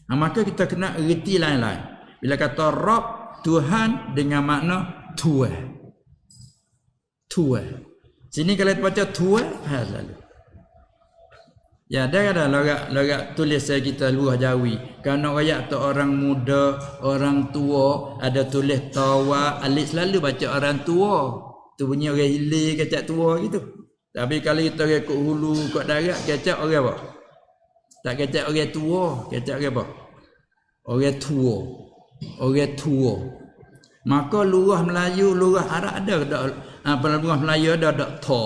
Maka kita kena erti lain-lain. Bila kata Rabb, Tuhan dengan makna Tuhan. Sini kalau baca Tuhan, lalu. Ya, dia ada lorak tulis saya kita luah Jawi. Kerana ayat tu orang muda, orang tua, ada tulis tawa, alif selalu baca orang tua. Tu bunyi orang hilir kecak tua gitu. Tapi kalau kita rekod hulu, kod darat, kecak orang apa? Tak kecak orang tua, kecak orang apa? Orang tua. Maka luah Melayu, luah Arab ada luah Melayu ada ta.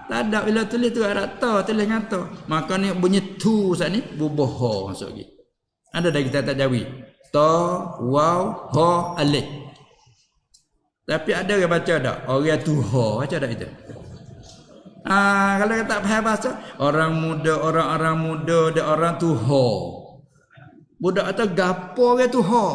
Tak ada bila tulis tu ada ta, tulis ngata. Maka ni bunyi tu saat ni bubuh ha masuk lagi. Ada dah kita tak Jawi. Ta, waw, ha, alif. Tapi ada orang baca tak? Orang tu ha baca tak itu? Kalau kita tak faham bahasa, orang muda dan orang tu ha. Budak kata gapo orang tu ha.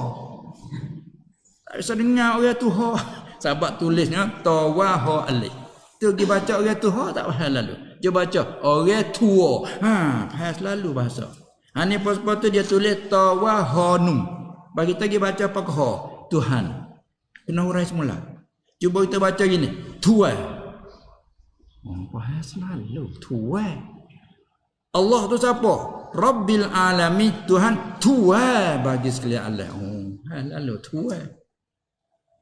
Tak bisa dengar orang tu ha. Sebab tulisnya ta, wa, ha, alif. Tu pergi baca orang tua tak faham lalu. Dia baca orang tua. Faham selalu bahasa. Ni pas-pas tu dia tulis tawahanum. Bagi kita pergi baca apa ha? Tuhan. Kena urai semula. Cuba kita baca gini. Tuhan. Faham selalu. Tuhan. Allah tu siapa? Rabbil Alamin. Tuhan. Tuhan bagi sekalian Allah. Faham lalu. Tuhan.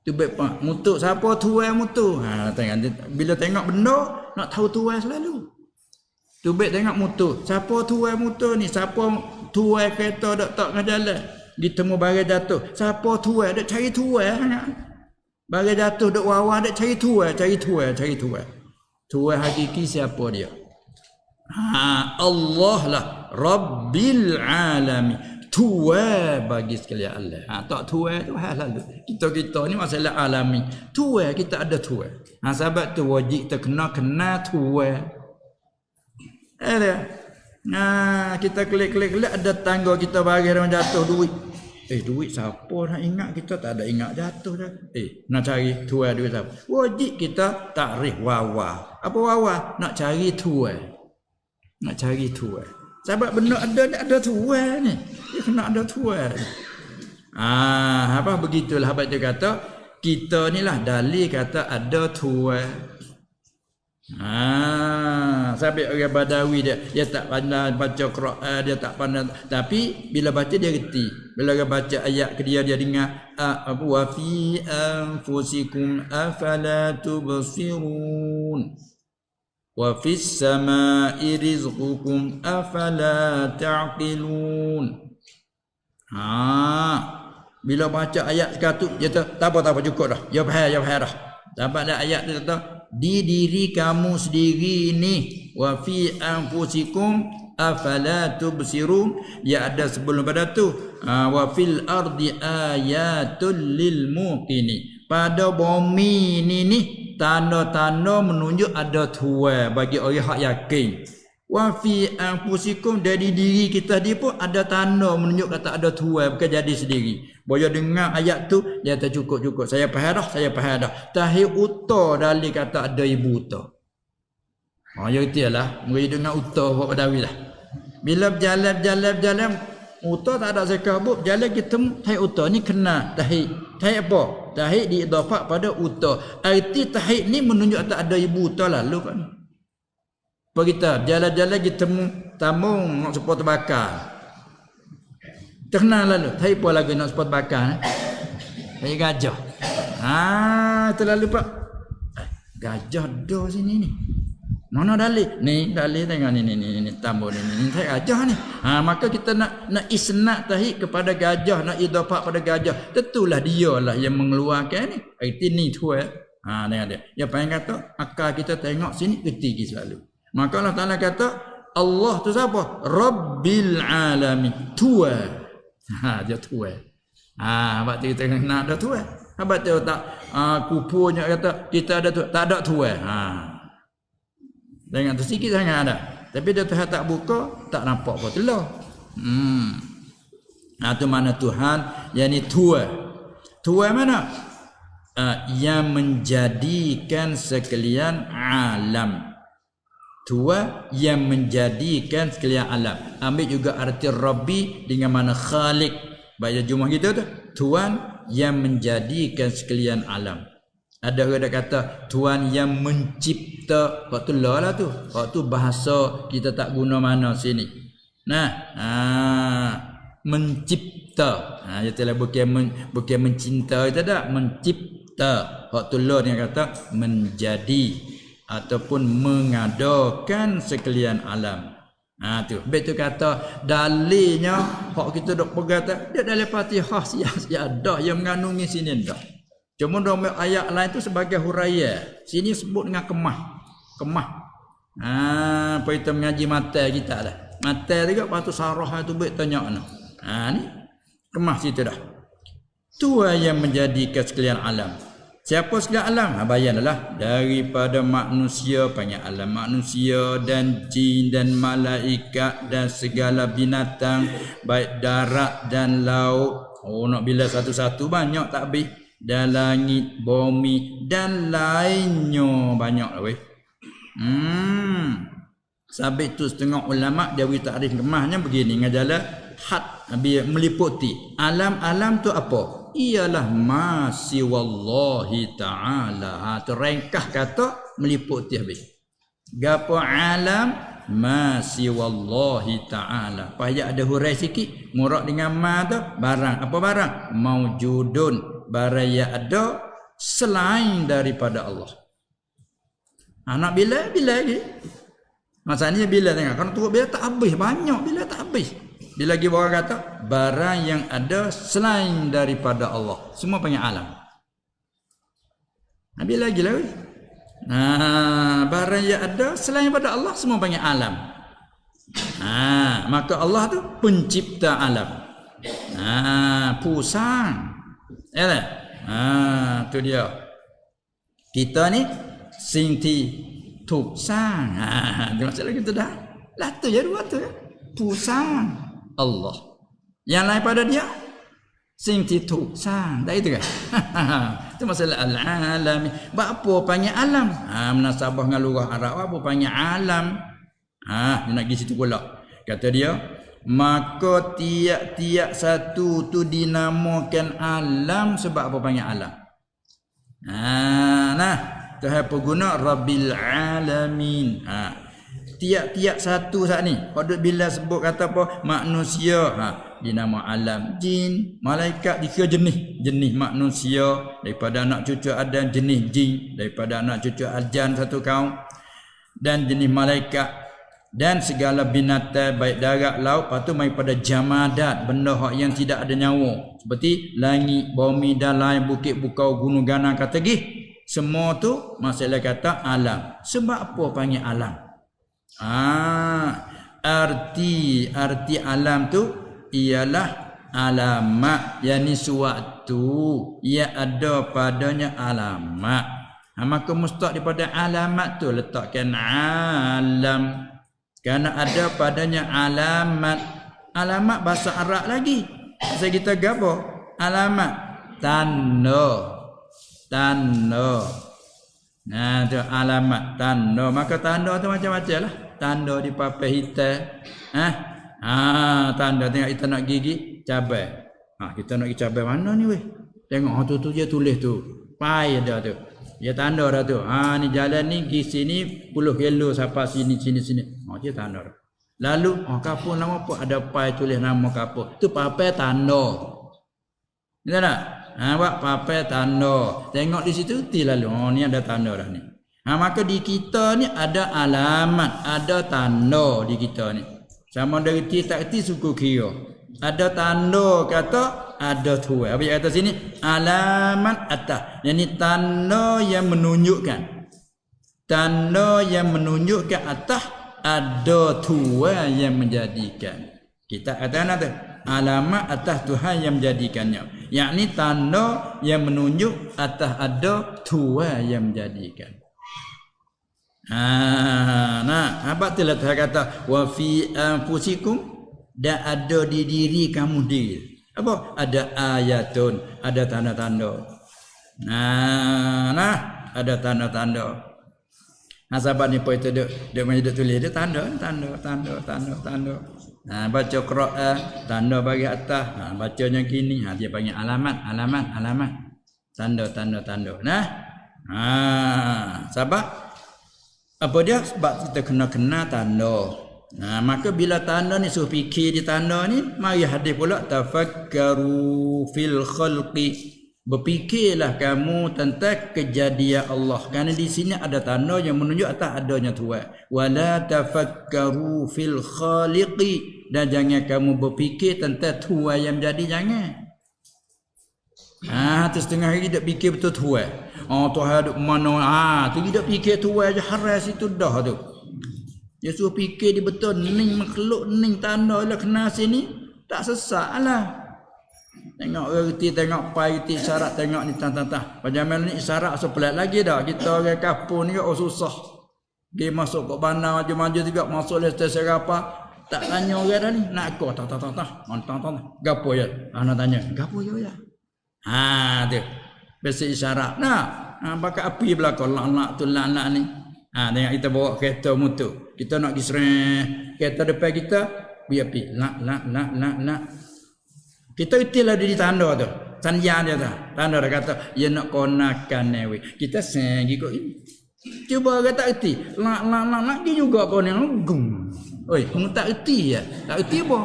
Tu baik mutuk siapa tuai mutuk. Bila tengok benda nak tahu tuai selalu. Tu baik tengok mutuk. Siapa tuai mutuk ni? Siapa tuai kereta dak tak ngajalan? Ditemu barang jatuh. Siapa tuai dak cari tuai sangat. Barang jatuh dak wawa dak cari tuai. Tuai hakiki siapa dia? Allah lah Rabbil Alamin. Tua bagi sekalian Allah. Tak tua tu hal lalu. Kita ni masalah alami. Tua kita ada tua. Sebab tu wajib kita kena tua. Kita klik ada tangga kita bagi orang jatuh duit. Duit siapa nak ingat kita tak ada ingat jatuh dah. Nak cari tua duit siapa? Wajib kita takrif wawa. Apa wawa? Nak cari tua. Sebab benda ada tua ni. Dia kena ada tua. Apa begitulah habis dia kata kita ni lah dalil kata ada tua. Sampai orang Badawi dia tak pandai baca Quran, dia tak pandai, tapi bila baca dia reti. Bila dia baca ayat ke dia dengar wa fi anfusikum afala tubsirun wa fis samai rizqukum afala ta'qilun. Bila baca ayat sekatu dia tak apa cukup dah. Ya faham dah. Dapat ada ayat dia kata di diri kamu sendiri ni, wa fi anfusikum afala tubsirun, ya ada sebelum pada tu wa fil ardi ayatul lil muqini, pada bumi ni tanda-tanda menunjuk ada Tuhan bagi orang hak yakin. Wa fi anfusikum, dari diri kita dia pun ada tanda menunjuk kata ada Tuhan, bukan jadi sendiri. Boya dengar ayat tu dia tak cukup. Saya faham dah. Tahir uta dalil kata ada ibu uta. Ya itulah, murid dengar uta buat Badawi lah. Bila berjalan uta tak ada sekabut, jalan kita tahir uta ni kena tahir. Tahir apa? Tahir diidafah pada uta. Arti tahir ni menunjuk kata ada ibu uta lalu kan. Apa kita jalan-jalan kita tamung nak support terbakar. Terkenal lalu. Tapi apa lagi nak support bakar? Saya gajah. Terlalu pak. Gajah dah sini ni. Mana dalil? Ni dalil tengok ni tambah ni. Saya gajah ni. Maka kita nak isnad tahi kepada gajah, nak idafah pada gajah. Tentulah dialah yang mengeluarkan ni. Arti ni tu tengok dia. Yang paling kata akal kita tengok sini ketiga selalu. Maka Allah Taala kata Allah tu siapa? Rabbil alamin. Tuhan. Dia Tuhan. Waktu kita nak ada Tuhan. Habis tu tak kupunya kata kita ada Tuhan. Tak ada Tuhan. Dengan tu sikit sangat ada. Tapi dia Tuhan tak buka, tak nampak apa telah. Tu mana Tuhan? Yani Tuhan. Tuhan mana? Yang menjadikan sekalian alam. Tuhan yang menjadikan sekalian alam. Ambil juga arti Rabbi dengan mana Khalik. Baca jumlah kita tu. Tuhan yang menjadikan sekalian alam. Ada orang dah kata Tuhan yang mencipta. Waktu lah tu. Waktu bahasa kita tak guna mana sini. Mencipta. Itulah bukan mencinta itu tak. Mencipta. Waktu lah dia kata menjadi. Ataupun mengadakan sekalian alam. Tu. Betul kata dalilnya hak kita dok pegang dia dalam Fatihah sia dah yang mengandungi sini dah. Cuma dalam ayat lain tu sebagai huraian. Sini sebut dengan kemah. Apa kita mengaji mata kita dah. Mata juga patu sarah tu baik tanya ni. Kemah situ dah. Tuhan yang menjadikan sekalian alam. Siapa sekalian alam? Bayanlah daripada manusia, panggil alam manusia dan jin dan malaikat dan segala binatang baik darat dan laut. Nak bila satu-satu banyak tak habis. Dan langit, bumi dan lainnya banyak lah weh. Sabit tu setengah ulama dia beri takrif kemahnya begini ngajalah had meliputi alam-alam tu apa? Ialah masih wallahi ta'ala. Terengkah kata meliputi habis. Gapo alam masih wallahi ta'ala. Payah ada hurai sikit. Murak dengan ma tu barang. Apa barang? Maujudun. Barang yang ada selain daripada Allah. Nak bila lagi. Masalahnya bila tengok. Kalau turut bila tak habis. Banyak bila tak habis. Bila lagi orang kata barang yang ada selain daripada Allah. Semua panggil alam. Habis lagi lah. Barang yang ada selain daripada Allah semua panggil alam. Maka Allah tu pencipta alam. Pusang. Yalah. Tu dia. Kita ni sinti tuk sang. Masalah kita dah. Lah tu je dua tu ya. Pusang. Allah. Yang lain pada dia sing titu sang. Tak itu kan? Itu masalah al-alami. Apa panggil alam? Munasabah dengan lurah Arab apa panggil alam? Dia nak pergi situ pula. Kata dia, maka tiap-tiap satu tu dinamakan alam sebab apa panggil alam? Tuhan pengguna Rabbil Alamin. Tiap-tiap satu saat ni. Pada bila sebut kata apa? Manusia. Dinama alam. Jin, malaikat dikira jenis. Jenis manusia. Daripada anak cucu Adam jenis jin. Daripada anak cucu Aljan satu kaum. Dan jenis malaikat. Dan segala binatang baik darat, laut. Lepas tu mai pada jamadat. Benda yang tidak ada nyawa. Seperti langit, bumi dan lain, bukit, bukau, gunung, ganang, kata gih. Semua tu masalah kata alam. Sebab apa panggil alam? Arti alam tu ialah alamat, yakni suatu ia ada padanya alamat. Maka mustaq daripada alamat tu letakkan alam, kerana ada padanya alamat. Alamat bahasa Arab lagi. Saya kita gapo? Alamat tanda. Nah, tu alamat tanda. Maka tanda tu macam-macam lah. Tanda di papai hitam. Tanda tengok kita nak gigi cabai. Kita nak gigi cabai mana ni weh? Tengok tu dia tulis tu. Pai ada tu. Dia tanda dah tu. Ni jalan ni pergi sini 10 kilo sampai sini. Dia tanda dah. Lalu kapur nama apa? Ada pai tulis nama kapur. Tu papai tanda. Betul tak? Buat papai tanda. Tengok di situ ti lalu. Ni ada tanda dah ni. Maka di kita ni ada alamat, ada tanda di kita ni. Sama dari ti tak ti suku kira. Ada tanda kata ada tuai. Apa yang kata sini? Alamat atas. Yang ni tanda yang menunjukkan. Tanda yang menunjukkan atas ada tuai yang menjadikan. Kita kata apa? Alamat atas Tuhan yang menjadikannya. Yakni tanda yang menunjuk atas ada tuai yang menjadikan. Apa tu lah Tuhan kata wa fi anfusikum, dan ada di diri kamu diri. Apa? Ada ayatun, ada tanda-tanda. Ada tanda-tanda. Sahabat ni pun itu dia duk tulis dia tanda. Baca Quran, tanda bagi atas. Bacanya gini, dia panggil alamat. Tanda. Sahabat apa dia? Sebab kita kena tanda. Maka bila tanda ni suruh fikir di tanda ni, mari hadis pula tafakkaru fil khalqi. Berfikirlah kamu tentang kejadian Allah. Kerana di sini ada tanda yang menunjuk atas adanya Tuhan. Wala tafakkaru fil khaliqi, dan jangan kamu berfikir tentang Tuhan yang jadi, jangan. Tu setengah hari tak fikir betul Tuhan. Tuhan duk mana? Tu dia fikir Tuhan je haras itu dah tu. Dia suruh fikir dia betul ning makhluk ning tanda lah kena sini tak sesaklah. Tengok reti, tengok pai, reti syarat, tengok ni tah. Macam mana ni syarat sepelat lagi dah. Kita orang kapur ni susah. Dia masuk ke bandar maju-maju juga, masuk le stesen apa? Tak tanya orang dah ni. Nak aku tah. Mantang. Gapo ya? Ana tanya. Gapo ya? Tu. Besi isyarat. Pakai api belakang laknat ni. Tengok kita bawa kereta motor. Kita nak pergi sereh. Kereta depan kita, biar api. Nak. Kita itilah di tanda tu. Sanjang dia tu. Tanda dia kata, ya nak konakan newe. Kita sengi kok ini. Cuba kata iti. Nak dia juga kau ni. Gum. Oi, kamu tak iti ya? Tak iti apa?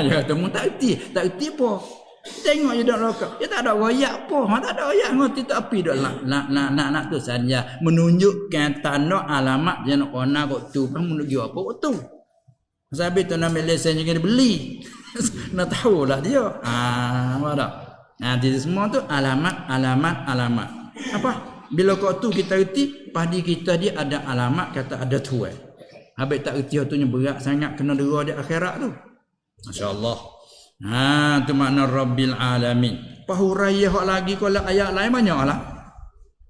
Dia kata, kamu tak iti. Tak iti apa? Tengok je dak lokak. Dia tak ada royak apa. Tak ada royak ngerti tak api dak nak tu saja menunjukkan tanda alamat yang ona kok tu kan menuju apa kok tu. Sampai tu nak lesen jangan dibeli. Nak tahu lah dia. Ada. Di semua tu alamat. Apa? Bila kok tu kita reti padi kita dia ada alamat kata ada tuai. Habis tak reti tu nya berat sangat kena dera di akhirat tu. Masya-Allah. Tu makna Rabbil Alamin. Pahuraya hak lagi kalau ayat lain banyaklah.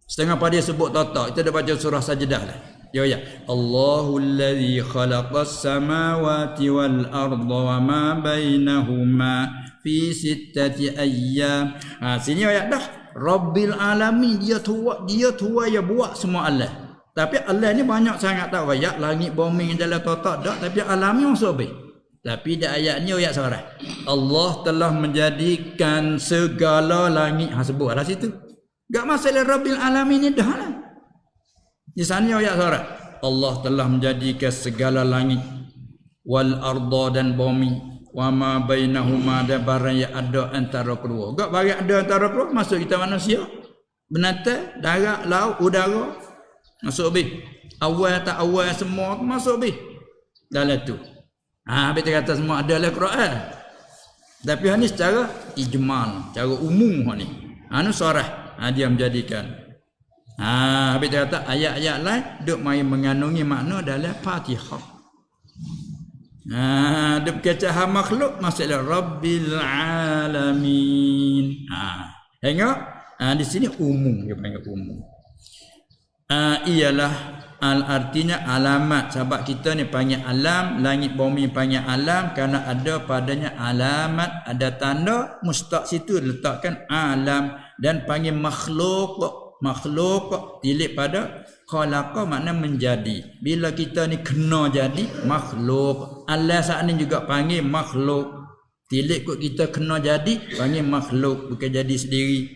Setengah pada sebut totok. Kita dah baca surah Sajdah lah. Ya. Allahul ladzi khalaqas samawati wal arda wa ma bainahuma fi sittati ayyam. Sini ayat dah. Rabbil Alamin, dia tua yang buat semua Allah. Tapi Allah ni banyak sangat tak ayat langit bumi dalam totok dak, tapi alam ni masuk habis. Tapi di ayat ni ayat sekarang Allah telah menjadikan segala langit. Sebut lah situ. Gak masalah Rabbil Alamin ni dah lah. Di sana ayat surat Allah telah menjadikan segala langit wal arda dan bumi wa ma bainahuma dan barang yang ada antara kedua. Gak barang ada antara kedua masuk kita manusia, binatang, darat, laut, udara masuk habis. Awal tak awal semua masuk habis dalam tu. Habis dia kata semua ada dalam Quran. Tapi ini secara ijmal, secara umum ni. Anu sarah dia menjadikan. Habis dia kata ayat-ayat lain duk mai mengandungi makna dalam Fatihah. Duk kecah makhluk masalah Rabbil Alamin. Tengok di sini umum dia panggil umum. Ialah artinya alamat. Sebab kita ni panggil alam, langit bumi panggil alam kerana ada padanya alamat, ada tanda mustaq situ letakkan alam. Dan panggil makhluk. Makhluk tilik pada khalaqa makna menjadi. Bila kita ni kena jadi makhluk. Allah saat ni juga panggil makhluk. Tilik kot kita kena jadi panggil makhluk, bukan jadi sendiri.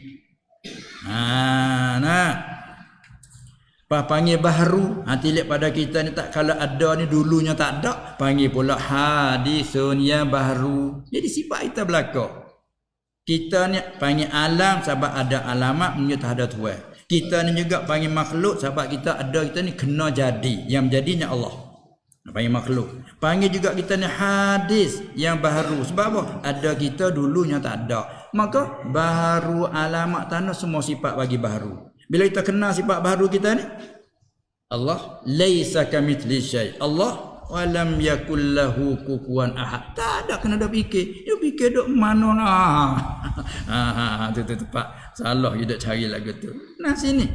Panggil baharu. Tilik pada kita ni tak kalau ada ni dulunya tak ada, panggil pula hadisun ya baharu. Jadi sifat kita belaka. Kita ni panggil alam sebab ada alamat menunjuk ada Tuhan. Kita ni juga panggil makhluk sebab kita ada, kita ni kena jadi. Yang menjadinya Allah. Panggil makhluk. Panggil juga kita ni hadis yang baharu. Sebab apa? Ada kita dulunya tak ada. Maka baharu alamat tanah semua sifat bagi baharu. Bila kita kenal sifat baharu kita ni, Allah laisa kamitsli syai. Allah walam yakul lahu kufuwan ahad. Tak ada kena dah fikir. Dia fikir duk mana tu tepat. Salah dia duk cari lagu tu. Nah sini.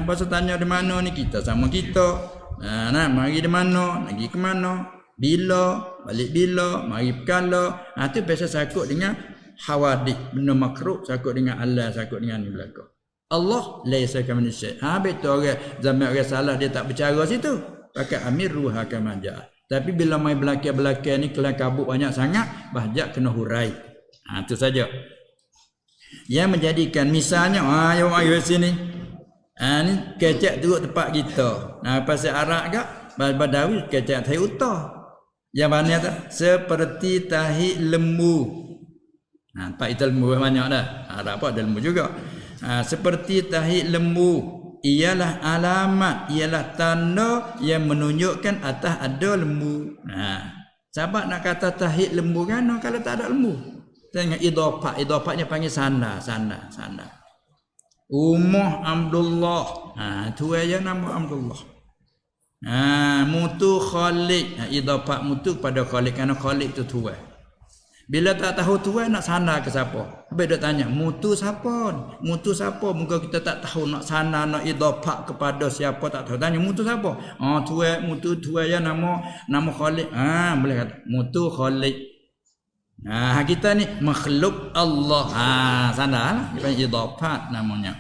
Pasal tanya di mana ni kita sama kita. Mari di mana, pergi ke mana, bila, balik bila, mari perkala. Tu biasa sakut dengan hawadith, benda makruh, sakut dengan Allah, sakut dengan ni belaka. Allah laisa kamitsli syai. Betul orang zaman orang salah dia tak bercara situ. Pakai amiruha kama jaa. Tapi bila mai belakang-belakang ni kelang kabut banyak sangat, bahjak kena hurai. Itu saja. Yang menjadikan misalnya yang ayo sini. Ni kecek turut tempat kita. Pasal Arab gak Badawi kecek tahi utah. Yang mana tu? Seperti tahi lembu. Tempat itu lembu banyak dah. Arab apa ada lembu juga. Seperti tahi lembu. Ialah alamat, ialah tanda yang menunjukkan atas ada lembu. Sebab nak kata tahid lembu kan kalau tak ada lembu. Tengok idhafahnya panggil sana. Ummah Abdullah. Tu aja nama Abdullah. Mutu Khalid. Idhafah mutu pada Khalid kerana Khalid tu tuan. Bila tak tahu tuan nak sana ke siapa? Habis dia tanya, mutu siapa? Mutu siapa? Muka kita tak tahu nak sana, nak idhafah kepada siapa tak tahu. Tanya mutu siapa? Tuan, mutu tuan ya nama Khalid. Boleh kata mutu Khalid. Kita ni makhluk Allah. Sana lah. Dia panggil idhafah namanya.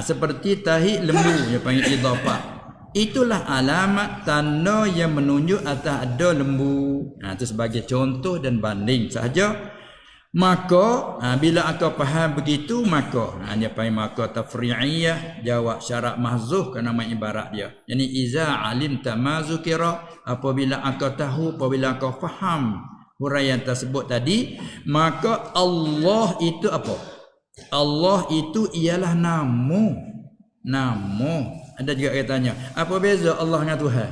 Seperti tahi lembu dia panggil idhafah. Itulah alamat tanda yang menunjuk atas ada lembu. Itu sebagai contoh dan banding sahaja. Maka bila aku faham begitu, maka dia panggil maka tafri'iyah, jawab syarat mahzuf kerana nama ibarat dia. Yani iza alimta ma zukira, apabila aku tahu, apabila aku faham huraian tersebut tadi, maka Allah itu apa? Allah itu ialah nama. Ada juga dia tanya, apa beza Allah dengan Tuhan?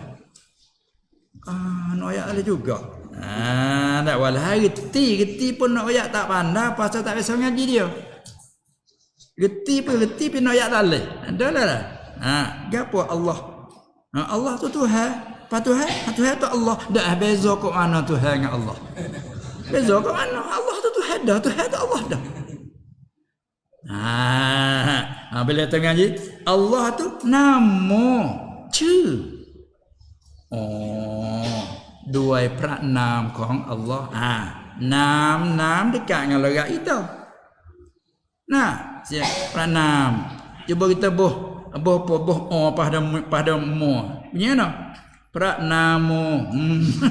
Nak ayat ada juga. Tak walah reti pun nak ayat tak pandai pasal tak biasa ngaji dia. Reti pun nak ayat tak leh. Adalah. Gapo Allah? Allah tu Tuhan. Tuhan tu Allah. Dah beza kok mana Tuhan dengan Allah? Beza kok mana? Allah tu Tuhan dah, Tuhan tu Allah dah. Bila tengah ngaji, Allah tu nama dua pranamของ Allah. Nam dekat dengan logat kita. Siap pranam. Cuba kita boh pada mu. Gimana? Pranamo.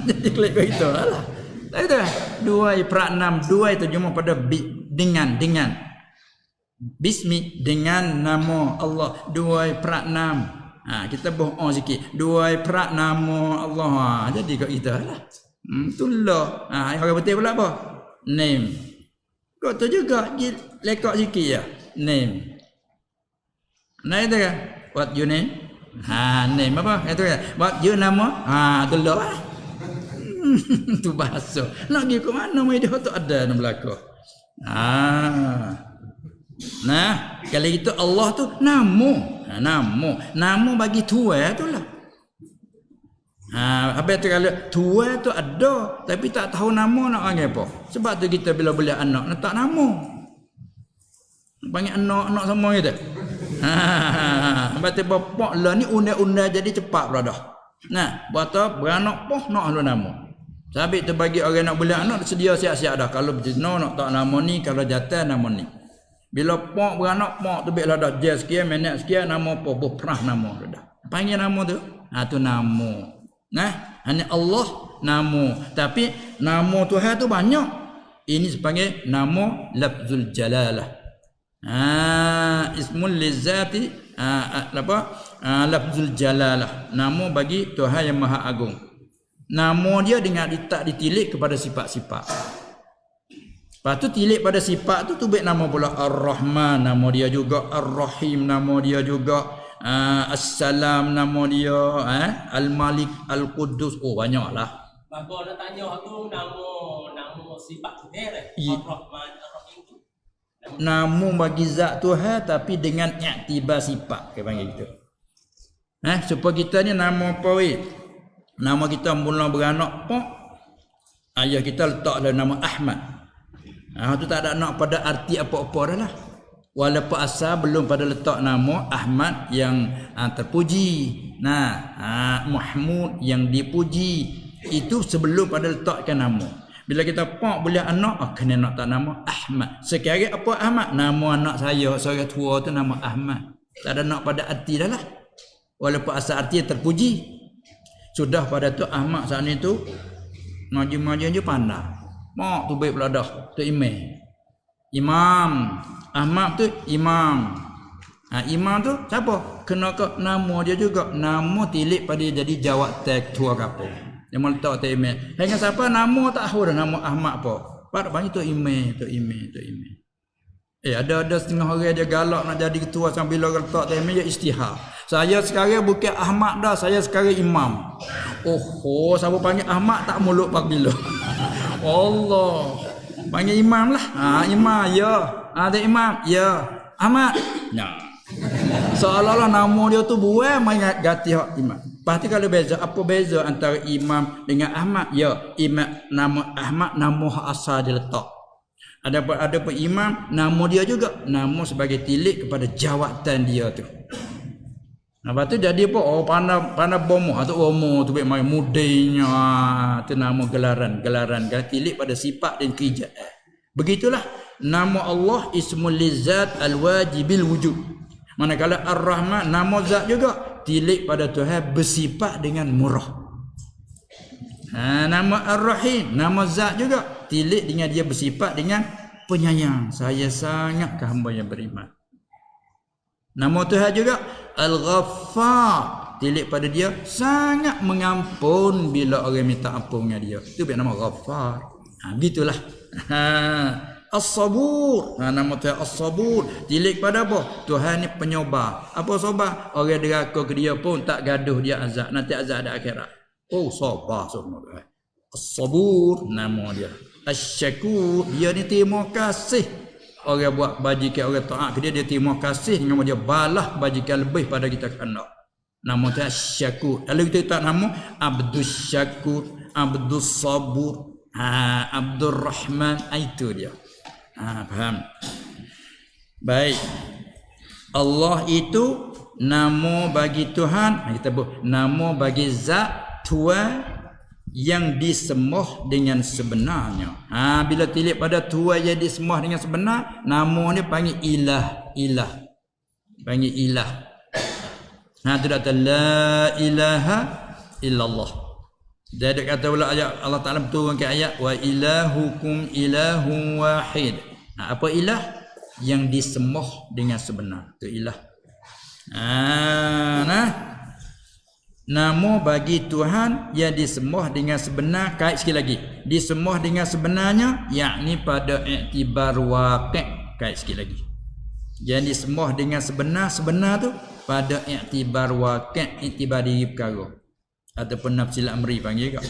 Jadi klik kita lah. Tak itu. Dua pranam, dua itu cuma pada dengan Bismi dengan nama Allah. Dua pranam. Kita bohong sikit. Dua perak nama Allah. Jadi kat kita lah. Itulah. Orang betul pula apa? Name. Kau tu juga lekak sikit ya. Name. Nah itu kan. What you name? Name apa? Itu kan. What you nama? Itulah lah. Tu bahasa. Nak pergi ke mana mai dia tak ada dalam belaka. Nah, kalau itu Allah tu nama bagi Tuhan tu lah. Apa tu kalau Tuhan tu ada tapi tak tahu nama nak panggil apa. Sebab tu kita bila beli anak nak tak nama. Panggil anak semua gitu. Baca bapak lah ni undang-undang jadi cepat pula dah. Nah, buat apa beranak poh nak lu nama. Sabit tu bagi orang nak beli anak sedia siap-siap dah. Kalau berzina nak tak nama ni, kalau jatuh nama ni. Bila pak beranak pak tu biarlah dah jas sekian minit sekian nama apa pernah nama dah. Panggil nama tu. Tu nama. Nah, hanya Allah nama. Tapi nama Tuhan tu banyak. Ini sebagai nama lafzul jalalah. Ismul lizati lafzul jalalah. Nama bagi Tuhan yang Maha Agung. Nama dia dengan tak ditilik kepada sifat-sifat. Lepas tu tilik pada sifat tu baik nama pula Ar-Rahman nama dia juga, Ar-Rahim nama dia juga, As-Salam nama dia, Al-Malik, Al-Quddus. Banyaklah. Bapak nak tanya aku nama sifat Tuhan Ar-Rahman, Ar-Rahim tu. Nama bagi zat Tuhan tapi dengan iktibar sifat dia panggil gitu. Supaya kita ni nama apa weh? Nama kita mula beranak pak. Ayah kita letak dalam nama Ahmad. Tu tak ada nak pada arti apa-apa dah lah. Walaupun asal belum pada letak nama Ahmad yang terpuji. Mahmud yang dipuji. Itu sebelum pada letakkan nama. Bila kita pak boleh anak, kena nak tak nama Ahmad. Sekarang apa Ahmad? Nama anak saya seorang tua tu nama Ahmad. Tak ada nak pada arti dah lah. Walaupun asal arti terpuji. Sudah pada tu Ahmad saat ni tu ngaji-ngaji je pandai. Mak tu baik pula dah. Tu Imam. Ahmad tu Imam. Imam tu siapa? Kena ke nama dia juga. Nama tilik pada jadi jawab tag tua kapur. Yang mau letak tu imam. Hingga siapa nama tak tahu dah nama Ahmad apa. Pada banyak tu imam. Ada setengah orang dia galak nak jadi ketua sambil orang letak tu imam dia istihar. Saya sekarang bukan Ahmad dah, saya sekarang Imam. Siapa panggil Ahmad tak mulut pak bila. Allah. Panggil Imam lah. Imam ya. Ada Imam ya. Ahmad. Ya. Seolah-olah nama dia tu buai main ganti hak Imam. Pasti kalau beza, apa beza antara Imam dengan Ahmad? Ya, Imam nama Ahmad nama hak asal dia letak. Ada pun Imam nama dia juga nama sebagai tilik kepada jawatan dia tu. Lepas tu jadi apa? Pandai bomo atau omo tu baik main mudainya. Tu nama gelaran tilik pada sifat dan kerja. Begitulah nama Allah ismul lizat al-wajibil wujud. Manakala Ar-Rahman nama zat juga tilik pada Tuhan bersifat dengan murah. Nama Ar-Rahim nama zat juga tilik dengan dia bersifat dengan penyayang. Saya sangat ke hamba yang beriman. Nama Tuhan juga Al-Ghaffar tilik pada dia sangat mengampun bila orang minta ampun dengan dia. Itu nama Ghaffar. Begitulah. As-Sabur. Nama Tuhan As-Sabur tilik pada apa? Tuhan ni penyobar. Apa sabar? Orang deraka ke dia pun tak gaduh dia azab. Nanti azab ada akhirat. Sabar semua. As-Sabur nama dia. Asy-Syakur dia ni terima kasih. Orang buat bajikan orang taat ke dia terima kasih dengan dia balah bajikan lebih pada kita kehendak. Nama dia Syakur. Kalau kita tak nama Abdus Syakur, Abdus Sabur, Abdul Rahman, itu dia. Faham? Baik. Allah itu nama bagi Tuhan, kita sebut nama bagi zat Tuhan yang disembah dengan sebenarnya. Bila tilik pada Tuhan yang disembah dengan sebenar, nama ni panggil ilah. Panggil ilah. Tu kata la ilaha illallah. Dia ada kata pula ayat Allah Taala turunkan ayat wa ilahukum ilahun wahid. Apa ilah? Yang disembah dengan sebenar. Itu ilah. Nama bagi Tuhan yang disembah dengan sebenar, kait sekali lagi. Disembah dengan sebenarnya, yakni pada iktibar waqi', kait sekali lagi. Yang disembah dengan sebenar tu pada iktibar waqi', iktibar diri perkara. Ataupun nafsil amri panggil kau.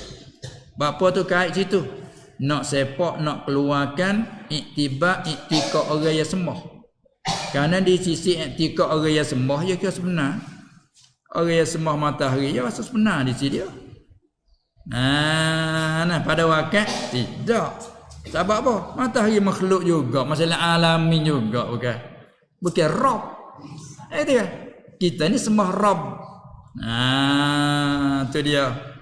Bapa tu kait situ. Nak sepak, nak keluarkan iktibar, iktikad orang yang sembah. Kerana di sisi iktikad orang yang sembah, ya kira sebenar. Orang yang sembah matahari, ya rasa sebenar di sini dia. Nah, pada wakil tidak. Sebab apa? Matahari makhluk juga, masalah alami juga, bukan? Bukan Rabb. Itu kan? Kita ni sembah Rabb. Nah, tu dia.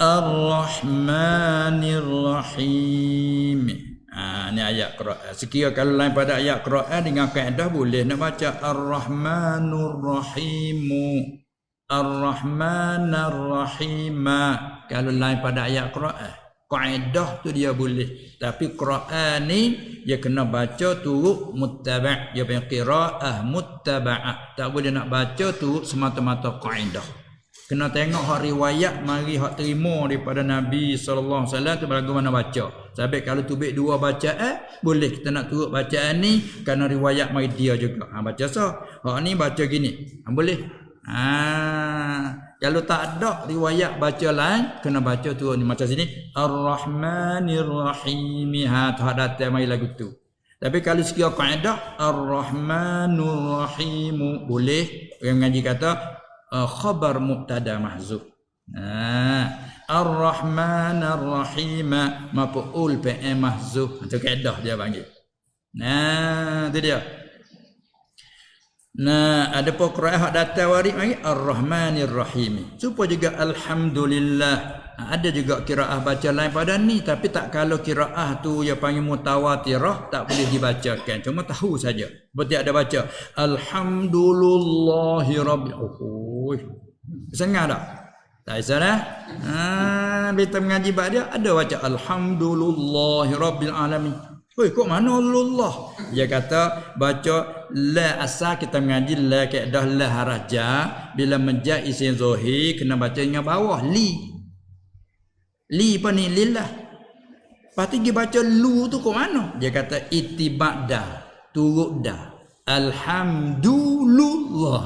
Ar-Rahmanir Rahim. Ni ayat Quran. Sekira kalau lain pada ayat Quran dengan kaedah boleh nak baca Ar-Rahmanur Rahimu. Ar-Rahmanir Rahima. Kalau lain pada ayat Quran. Kaedah tu dia boleh. Tapi Quran ni dia kena baca turut muttaba'. Dia punya qiraah muttaba'ah. Tak boleh nak baca turut semata-mata kaedah. Kena tengok hak riwayat mari hak terima daripada Nabi sallallahu alaihi wasallam tu bagaimana baca. Sebab kalau tubik dua bacaan boleh kita nak turut bacaan ni kerana riwayat mari dia juga. Baca hak ni baca gini. Boleh. Kalau tak ada riwayat baca lain kena baca turut ni macam sini Ar-Rahmanir Rahim. Tu hak datang mari lagu tu. Tapi kalau sekira kaedah Ar-Rahmanur Rahim boleh orang mengaji kata khabar mubtada mahzuf. Ar-Rahman Ar-Rahim maf'ul fi'il mahzuf. Itu kaedah dia panggil. Itu dia. Ada pun Quran hak datang waris panggil Ar-Rahmanir Rahim. Supaya juga alhamdulillah. Ada juga qiraah baca lain pada ni tapi tak kalau qiraah tu yang panggil mutawatirah tak boleh dibacakan. Cuma tahu saja. Seperti ada baca alhamdulillahi rabbil Sengaja tak? Tak salah. Kita mengaji bab dia ada baca alhamdulillahi rabbil alamin. Kok mana Allah? Dia kata baca la asal kita mengaji la kaedah la haraja bila menja isim zahir kena baca dengan bawah li. Li apa ni lillah. Lepas dia baca lu tu kok mana? Dia kata ittiba' dah, turut dah. Alhamdulillah.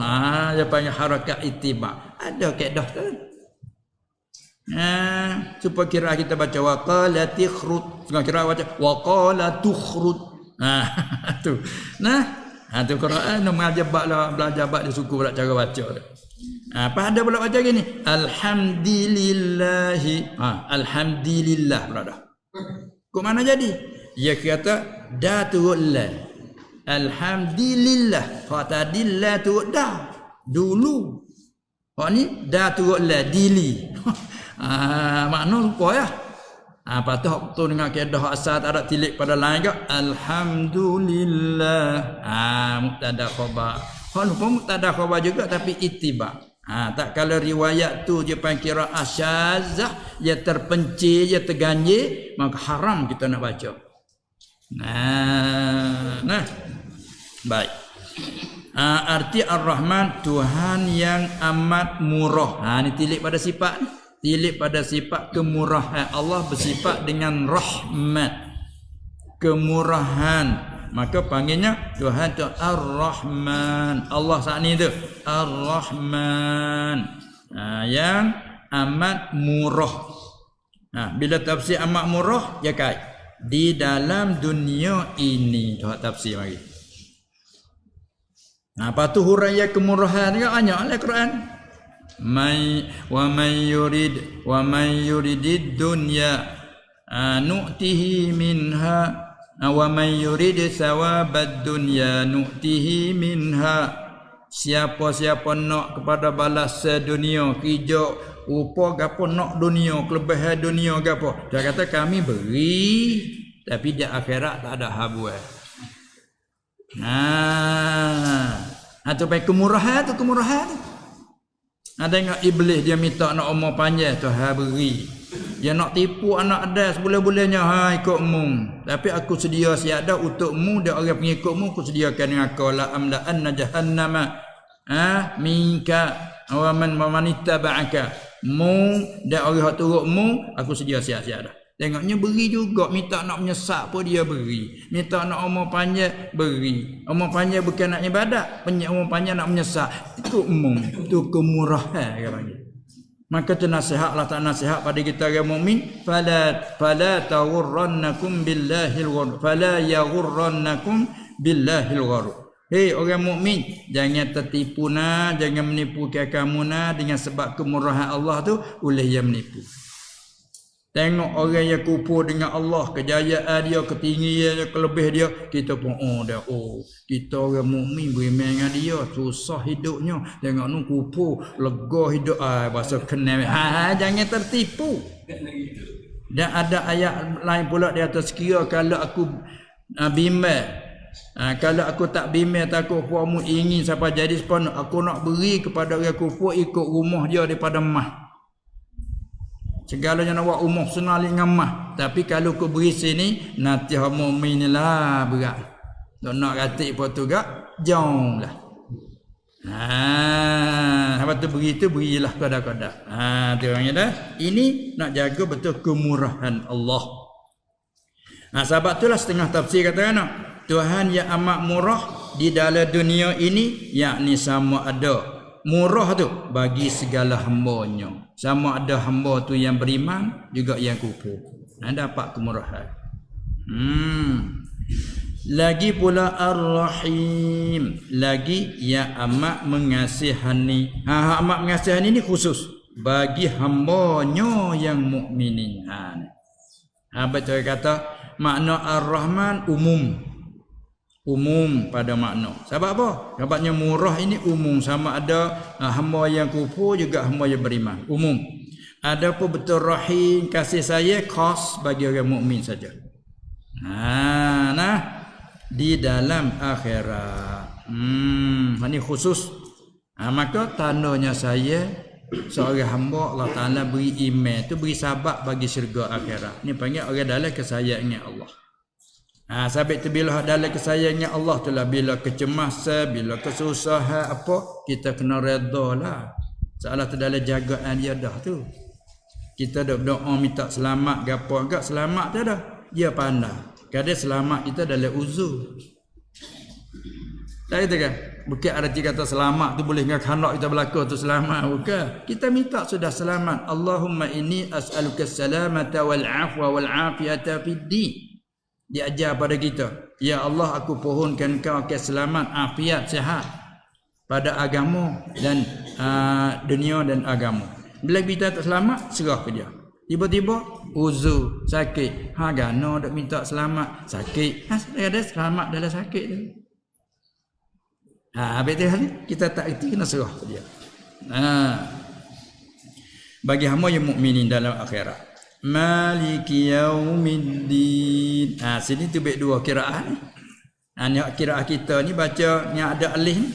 Dia panggil harakat ittiba'. Ada kaedah tu. Supaya kira kita baca waqalati khrut. Setengah kira baca waqalatu khrut. Tu. Tu Quran nak mengajar belajar bab dia suku pula cara baca tu. Apa ada pula baca gini? Alhamdulillahi. Alhamdulillah pula dah. Kok mana jadi? Dia kata dah turut la. Alhamdulillah. Hak tadi la turut dah. Dulu. Hak ni dah turut la dili. Makna lupa ya. Lepas tu hak tu dengan kaedah asal tak ada tilik pada lain ke? Alhamdulillah. Mubtada khabar. Hak lupa mubtada khabar juga tapi ittiba'. Tak kalau riwayat tu dia panggil qiraah syazah, dia terpencil, dia terganjil, maka haram kita nak baca. Baik. Arti Ar-Rahman Tuhan yang amat murah. Ni tilik pada sifat ni. Tilik pada sifat kemurahan. Allah bersifat dengan rahmat. Kemurahan. Maka panggilnya Tuhan tu Ar-Rahman. Allah saat ni tu Ar-Rahman. Yang amat murah. Bila tafsir amat murah dia kait di dalam dunia ini. Tu tafsir mari. Apa tu huraian kemurahan dia banyak dalam Quran. Wa man yuridid dunya nu'tihi minha wa man yurid thawabad dunya nu'tihi minha. Siapa-siapa nak kepada balas dunia, kerja rupa gapo nak dunia, kelebihan dunia gapo, dia kata kami beri tapi di akhirat tak ada habuan. Tu baik kemurahan tu. Ada tengok iblis dia minta nak umur panjang, Tuhan beri. Dia nak tipu anak ada sebulan-bulannya ikut mu. Tapi aku sedia siada untuk mu dan orang pengikut mu, aku sediakan dengan kau la amla anna jahannama minka wa man ittaba'aka. Mu dan orang turut mu aku sedia siada. Tengoknya beri juga, minta nak menyesak pun dia beri. Minta nak umur panjang beri. Umur panjang bukan nak ibadat, umur panjang nak menyesak. Itu umum, itu kemurahan dia panggil. Maka tu nasihat Allah Ta'ala nasihat pada kita orang mukmin, fala taghurrannakum billahil ghurur. Fala yaghurrannakum billahil ghurur. Hei orang mukmin, jangan tertipu jangan menipu kamu dengan sebab kemurahan Allah tu oleh yang menipu. Tengok orang yang kufur dengan Allah, kejayaan dia, ketinggian dia, kelebih dia, kita pun kita orang mukmin beriman dengan dia, susah hidupnya. Tengok nu kufur, lega hidup bahasa kenal. Jangan tertipu. Dan ada ayat lain pula di atas, kira kalau aku bimbang, kalau aku tak bimbang takut kamu ingin sampai jadi sepenuh, aku nak beri kepada orang kufur ikut rumah dia daripada mah. Segalanya nak buat umur senali dengan mah. Tapi kalau kau beri sini, nanti orang mukmin lah berat. Nak ratik pun tu gak, jauh lah. Apa tu beri tu, berilah kadar-kadar. Tu orangnya dah. Ini nak jaga betul kemurahan Allah. Sebab itulah setengah tafsir katakan, Tuhan yang amat murah di dalam dunia ini, yakni sama ada murah tu bagi segala hambanya. Sama ada hamba tu yang beriman juga yang kufur. Dapat kemurahan. Lagi pula Ar-Rahim, lagi yang amat mengasihani. Amat mengasihani ni khusus bagi hambanya yang mukminin. Betul kata makna Ar-Rahman umum pada makna. Sebab apa? Sebabnya murah ini umum, sama ada hamba yang kufur juga hamba yang beriman, umum. Adapun betul rahim, kasih saya khas bagi orang mukmin saja. Di dalam akhirat. Ini khusus. Maka tandanya saya seorang hamba Allah Taala beri iman tu, beri sabak bagi syurga akhirat. Ini panggil orang dalam kesayangan Allah. Sabit tu bila dalam kesayangan Allah tu lah, bila kecemasan, bila kesusahan apa, kita kena redha lah. Soalan tu dalam jagaan dia dah tu. Kita dok doa minta selamat gapo agak selamat tu dah. Dia pandai. Kadang selamat kita dalam uzur. Tak itu kan? Bukan arti kata selamat tu boleh dengan khanak kita berlaku tu selamat, bukan. Kita minta sudah selamat. Allahumma inni as'aluka salamata wal afwa wal afiyata fid din. Diajar pada kita, ya Allah aku pohonkan kau akan selamat, afiat, sihat pada agama dan dunia dan agama. Bila kita tak selamat, serah ke dia. Tiba-tiba uzur, sakit. Gana dak minta selamat, sakit. Ada selamat dalam sakit tu. Betul kita tak erti, kena serah ke dia. Bagi hamba yang mukminin dalam akhirat. Maliki yaumiddin. Sini tu baik dua kiraat. Ni kiraat kita ni baca yang ada alih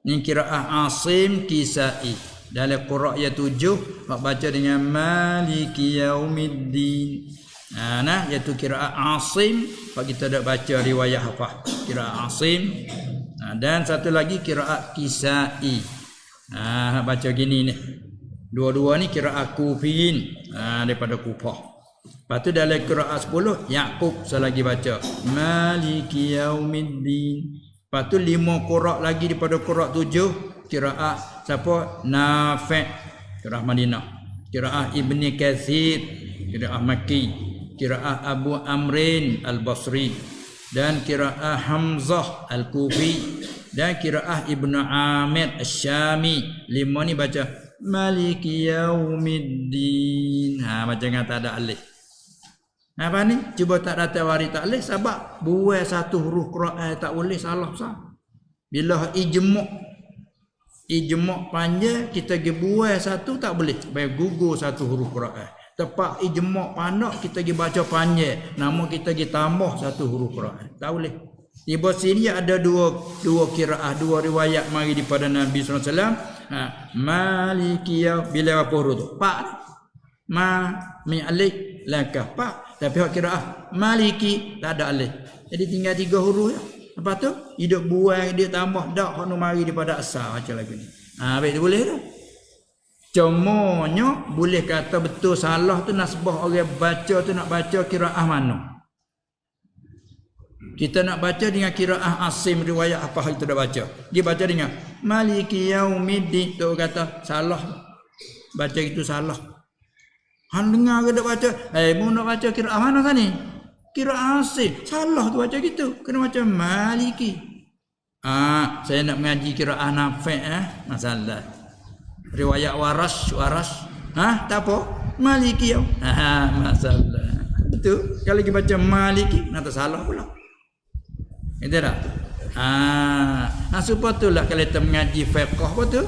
ni kiraat Asim Kisai. Dalam Qur'an ayat 7 baca dengan Maliki yaumiddin. Iaitu kiraat Asim. Pak kita dak baca riwayat hafaz kiraat Asim. Dan satu lagi kiraat Kisai. Baca gini ni. Dua-dua ni kiraat Kufiyin daripada Kufah. Lepas tu dalam kiraat 10 Yaqub selagi baca Maliki yaumiddin. Lepas tu 5 qiraat lagi daripada qiraat 7 kiraat siapa? Nafi', kiraat Madinah. Kiraat Ibni Katsir, kiraat Makki. Kiraat Abu Amrin Al-Basri dan kiraat Hamzah Al-Kufi dan kiraat Ibnu Amir Asy-Syami. 5 ni baca Maliki yaumiddin. Macam tak ada alif. Apa ni? Cuba tak datang waris tak alif sebab buat satu huruf Quran tak boleh salah sah. Bila ijma' panjang kita pergi buat satu tak boleh. Baik gugur satu huruf Quran. Tepat ijma' pandak kita pergi baca panjang, namun kita pergi tambah satu huruf Quran. Tak boleh. Di bawah sini ada dua kiraah, dua riwayat mari daripada Nabi SAW. Maliki bila apa huruf tu? Pak. mi alif lakah pak. Tapi hak qiraah maliki tak ada alif. Jadi tinggal 3 huruf je. Lepas tu hidup buang dia tambah dak hak nu mari daripada asal macam lagu ni. Baik tu boleh tu. Cumanya boleh kata betul salah tu nasbah orang baca tu nak baca qiraah mana. Kita nak baca dengan qiraah Asim riwayat apa hal kita dah baca. Dia baca dengan Maliki Yaumiddin tu kata salah. Baca itu salah. Han dengar ke dak baca? Mu nak baca qiraah mana tadi? Qiraah Asim. Salah tu baca gitu. Kena baca Maliki. Saya nak mengaji qiraah Nafi' masalah. Riwayat waras. Tak apa. Maliki yau. Masalah. Itu kalau kita baca Maliki nak tak salah pula. Itu dah. Supaya itulah kalau kita mengaji fiqh apa tu?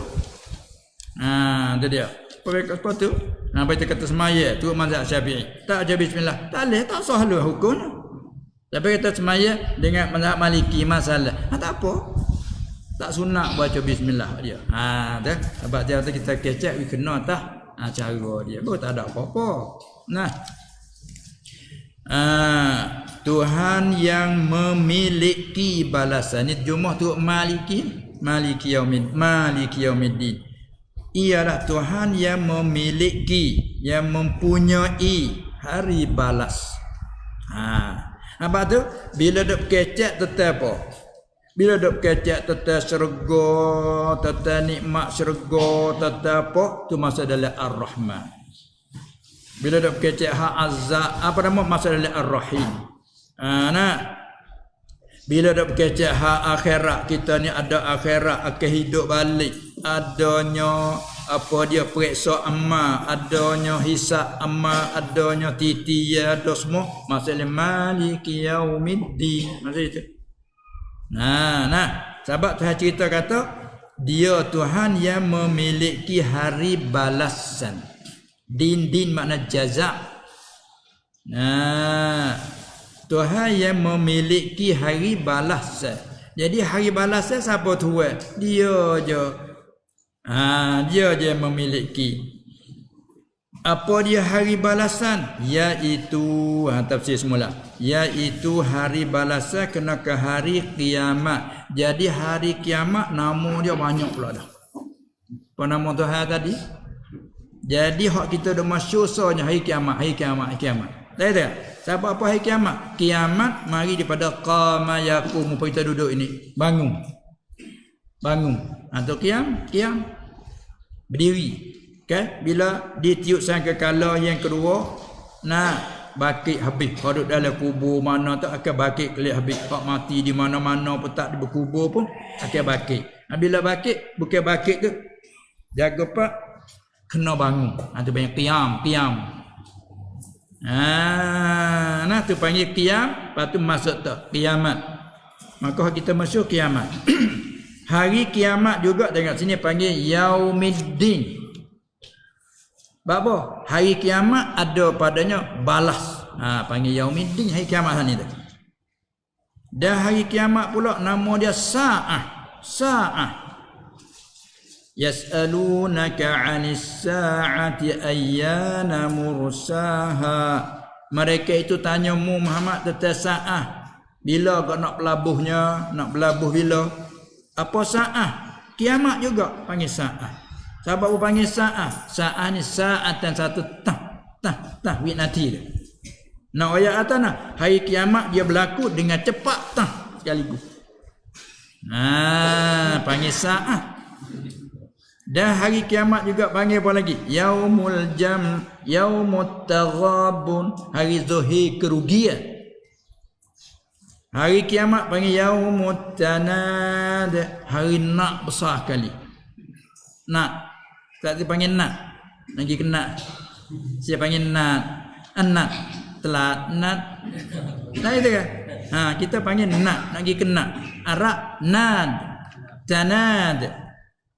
Itu dia. Apa tu? Baca kata semaya tu mazhab Syafi'i. Tak aja bismillah. Tak boleh, tak sah lu hukum. Tapi kita semaya dengan mazhab Maliki masalah. Tak apa. Tak sunat baca bismillah dia. Dah. Sebab dia kata kita kecek we kena tah cara dia. Tak ada apa-apa. Nah. Tuhan yang memiliki balasan. Ini jumlah tu Maliki Yaumiddin. Ialah Tuhan yang memiliki, yang mempunyai hari balas. Apa tu? Bila dak kecek tetap apa? Bila dak kecek tetap syurga, tetap nikmat syurga, tetap apa? Tu masa dalam Ar-Rahman. Bila dak kecek hak azab, apa nama masa dalam Ar-Rahim. Bila dak kecek hak akhirat, kita ni ada akhirat akan hidup balik. Adanya apa dia periksa amal, adanya hisab amal, adanya titiyah, ada semua masa Maliki Yaumiddin. Masa itu. Sebab Tuhan cerita kata dia Tuhan yang memiliki hari balasan. Din makna jaza. Tuhan yang memiliki hari balasan. Jadi hari balasan siapa Tuhan? Dia je. Dia je yang memiliki. Apa dia hari balasan? Iaitu tafsir semula. Iaitu hari balasan kena ke hari kiamat. Jadi hari kiamat nama dia banyak pula dah. Apa nama Tuhan tadi? Jadi hak kita dah masyhurnya hari kiamat. Tahu tak? Sebab apa hari kiamat? Kiamat mari daripada qama yaqumu kita duduk ini. Bangun. Atau kiam berdiri. Okay? Bila ditiup sangkakala yang kedua, bakit habis. Kalau dalam kubur mana tak akan bakit kelih habis. Hak mati di mana-mana pun tak berkubur pun akan bakit. Bila bakit, bukan bakit tu. Jaga pak kena bangun. Tu banyak qiyam. Tu panggil qiyam, lepas tu masuk tak kiamat. Maka kita masuk kiamat. Hari kiamat juga tengok sini panggil Yaumiddin. Apa? Hari kiamat ada padanya balas. Panggil Yaumiddin hari kiamat sana tu. Dan hari kiamat pula nama dia Sa'ah. Yas'alunaka 'anis sa'ati ayyana mursaha. Mereka itu tanya mu Muhammad tentang Sa'ah. Bila kau nak pelabuhnya? Nak pelabuh bila? Apa Sa'ah? Kiamat juga panggil Sa'ah. Sebab apa panggil Sa'ah? Sa'ah ni sa'atan satu tah winati dia. Nak ayat atas nak hari kiamat dia berlaku dengan cepat sekaligus. Panggil Sa'ah. Dan hari kiamat juga panggil apa lagi? Yaumul Yaumut Taghabun, hari zuhir kerugian. Hari kiamat panggil Yaumut Tanad, hari nak besar sekali. Nak. Tak dipanggil nak. Lagi kena. Siapa panggil nak? Anak. Telat nat. Itu kan? Kita panggil nak, lagi kena. Arab nad. Tanad.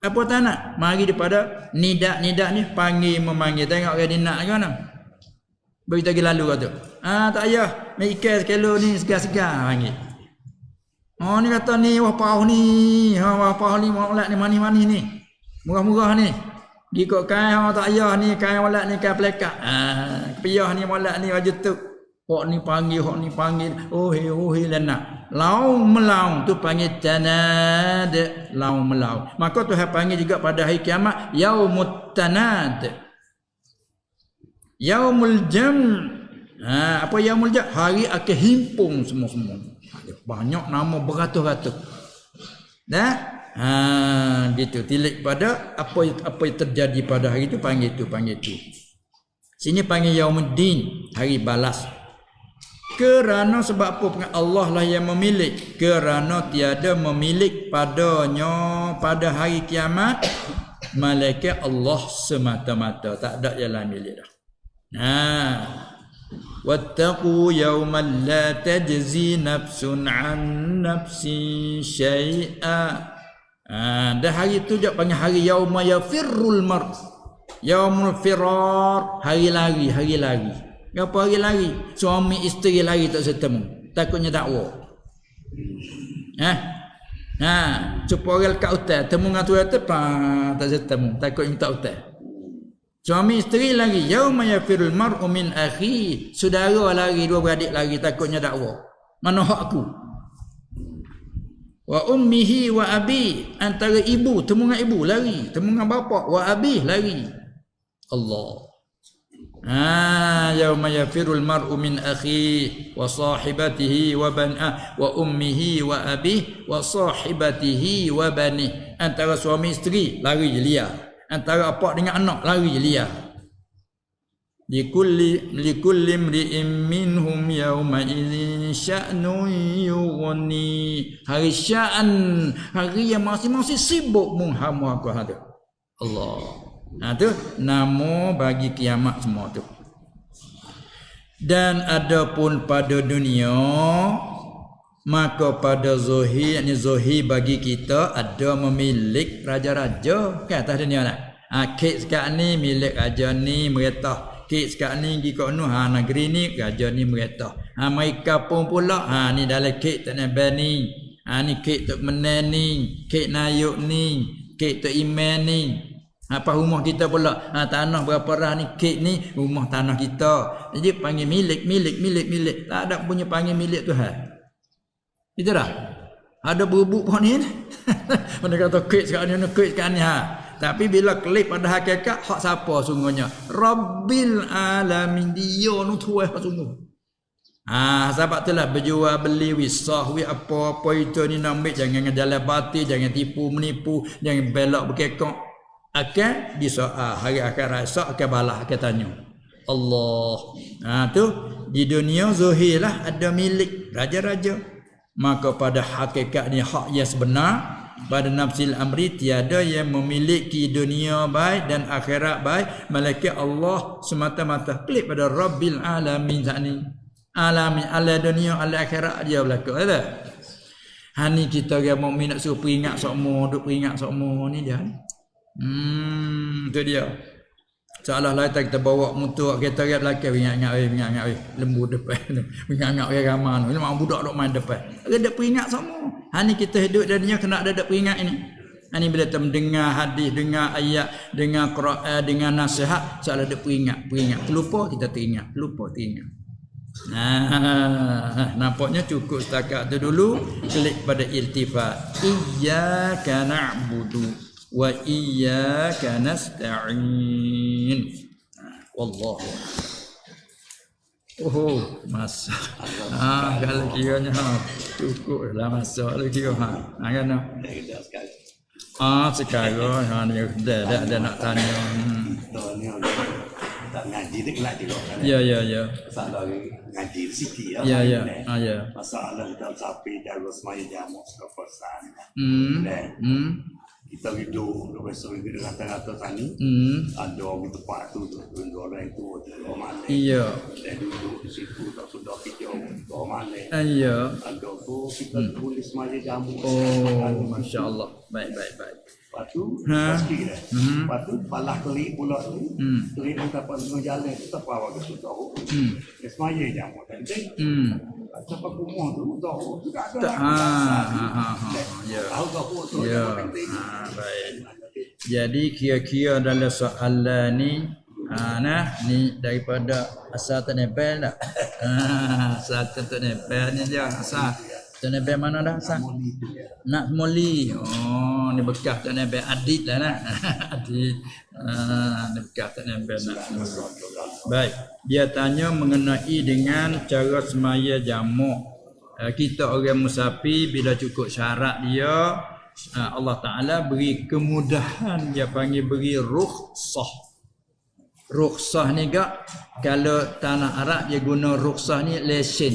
Apa tanah? Mari daripada nidak ni panggil memanggil. Tengok dia nak ke mana? Berita lagi lalu kata. Tak payah. Mai ikan sekilo ni segar-segar panggil. Ni kata ni wah pau ni. Wah pau ni molek ni mani-mani ni. Murah-murah ni. Gi kok kain hang tak payah ni, kain molek ni kain pelekat. Payah ni molek ni baju tu. Hok ni panggil, oh he lana. Laung melaung tu panggil tanad, laung melaung. Maka Tuhan panggil juga pada hari kiamat yaumut tanad. Yaumul jam'. Apa yaumul jam'? Hari akan himpung semua-semua. Banyak nama beratus-ratus. Dah? Gitu tilik pada apa yang terjadi pada hari itu panggil tu. Sini panggil yaumuddin, hari balas. Kerana sebab apa? Allah lah yang memilih. Kerana tiada memilih padanya pada hari kiamat malaikat Allah semata-mata, tak ada yang lain milik dah. Wattaqu yawman la tajzi nafsun an nafsin syai'a. Dah hari tu je panggil hari yauma yafirrul mar. Yaumul firar, hari lari. Apa hari lari? Suami isteri lari tak setemu. Takutnya dakwa. Supaya orang kat hotel temu dengan tu tak setemu. Takut minta hotel. Suami isteri lagi. Yauma yafirul mar'u min akhi. Saudara lari, dua beradik lari, takutnya dakwa. Mana hak aku? Wa ummihi wa abi, antara ibu temu dengan ibu lari, temu dengan bapa, wa abi lari. Allah. Yauma yafirul mar'u min akhi wa sahibatihi wa wa ummihi wa abi wa sahibatihi wa bani. Antara suami isteri lari je liar. Antara apa dengan anak lari je liar. Likulli imri'in minhum yawma idzin sya'nun yughni. Hari sya'an, hari yang masing-masing sibuk menghamu aku ada. Allah. Tu nama bagi kiamat semua tu. Dan adapun pada dunia, maka pada zahir, ni zahir bagi kita ada memiliki raja-raja ke atas dunia lah. Kek sekarang ni milik raja ni merintah. Kek sekarang ni pergi kat negeri ni raja ni merintah. Mereka pun pula ni dalam kek tak nabai ni. Ni kek tok Menen ni, kek Nayuk ni, kek tok Iman ni. Apa rumah kita pula? Tanah berapa rah ni, kek ni rumah tanah kita. Jadi panggil milik. Tak ada punya panggil milik Tuhan. Itu dah. Ada berebut pun ni. Mana kata kek sekarang ni, kek sekarang ni Tapi bila klik pada hakikat, hak siapa sungguhnya? Rabbil alamin, dia nu tuah sungguh. Sebab itulah berjual beli wisah apa-apa itu ni nak ambil, jangan ngejalan batil, jangan tipu menipu, jangan belak berkekok. Akan bisa hari akan rasa akan balas akan tanya. Allah. Tu di dunia zahir lah ada milik raja-raja. Maka pada hakikat ni hak yang sebenar, pada nafsil amri tiada yang memiliki dunia baik dan akhirat baik malaikat Allah semata-mata. Klik pada Rabbil alamin ni. Alamin, ala dunia, ala akhirat dia berlaku ada. Hani kita yang mukmin nak suruh peringat semua, duk peringat semua ni dia. Tu dia. Seolah-olah kita bawa motor kereta kat belakang, ingat-ingat lembu depan. Ingat-ingat orang ramai tu. Memang budak duk main depan. Ada peringat semua. Ni kita hidup di dunia kena ada peringat ini. Ni bila kita mendengar hadis, dengar ayat, dengar Quran, dengar nasihat, seolah ada peringat. Terlupa kita teringat. Nampaknya cukup setakat tu dulu. Klik pada iltifat. Iyyaka na'budu wa iyyaka nasta'in. Wallahu. Masa. Kalau kiranya cukup lah masa lagi kan. Kan. Sekarang ni dah nak tanya. Tak ngaji dia kelak juga kan. Ya. Masalah ngaji di sini ya. Masalah kita sampai terus mai jamu ke pesan. Kita hidup besok itu kata-kata tani. Ada di tempat tu orang itu mana. Iya. Dan duduk di situ tak sudah kita mana. Iya. Ada tu kita tulis mai jamu. Masya-Allah. Baik. Patu pasti dah. Patu balah keli pula tu. Keli pun tak perlu jalan kita bawa ke situ. Semaya jamu tadi. Siapa kumur tu tahu juga ada. Ya. Baik. Jadi kira-kira dalam soalan ni ni daripada asal tenebel tak? Asal tenebel ni dia asal. Tenebel mana dah asal? Nak moli. Oh, ni bekas tenebel adit lah nah. Adit. Ni bekas tenebel nak moli. Baik, dia tanya mengenai dengan cara semaya jamak. Kita orang musafir bila cukup syarat dia, Allah Ta'ala beri kemudahan, dia panggil beri rukhsah. Rukhsah ni gak, kalau tanah Arab dia guna rukhsah ni lesen.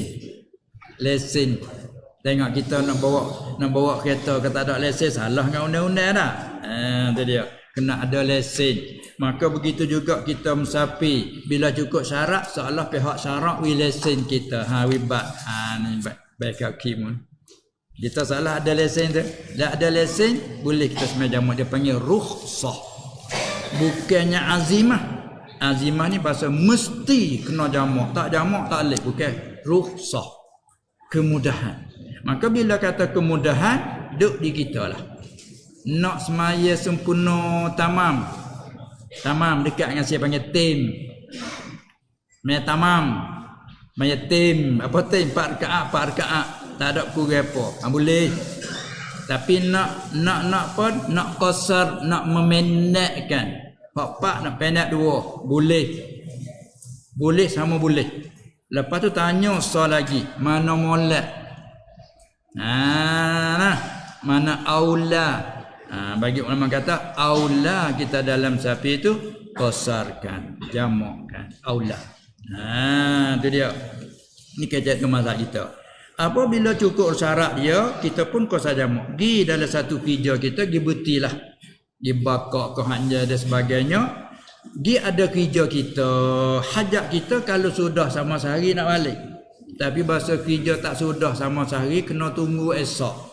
Lesen. Tengok kita nak bawa kereta kata ada lesen, salah dengan undang-undang dah. Tu dia. Kena ada lesen. Maka begitu juga kita musafir, bila cukup syarat seolah pihak syarat wi lesen kita. Wibat. Ni baik hakimun. Kita salah ada lesen tu. Tak ada lesen boleh kita sembahyang jamak, dia panggil rukhsah. Bukannya azimah. Azimah ni bahasa mesti kena jamak. Tak jamak tak boleh. Bukan rukhsah. Kemudahan. Maka bila kata kemudahan, duk di kita lah. Nak semaya sempurna tamam. Tamam dekat dengan saya panggil tim. Maya tamam. Maya tim. Apa tim? 4 rakaat. Tak ada kurang apa. Boleh. Tapi nak apa? Nak qasar, nak memendekkan. Pak nak pendek 2. Boleh. Boleh sama boleh. Lepas tu tanya soal lagi. Mana molek? Mana aula? Bagi ulama kata aula kita dalam sapi itu qasarkan, jamakkan. Aula. Tu dia. Ni kejadian masalah kita. Apabila cukup syarat dia, kita pun qasar jamak. Gi dalam satu kerja kita gi betilah. Gi bakak ke hanja dan sebagainya. Gi ada kerja kita, hajat kita kalau sudah sama sehari nak balik. Tapi bahasa kerja tak sudah sama sehari kena tunggu esok.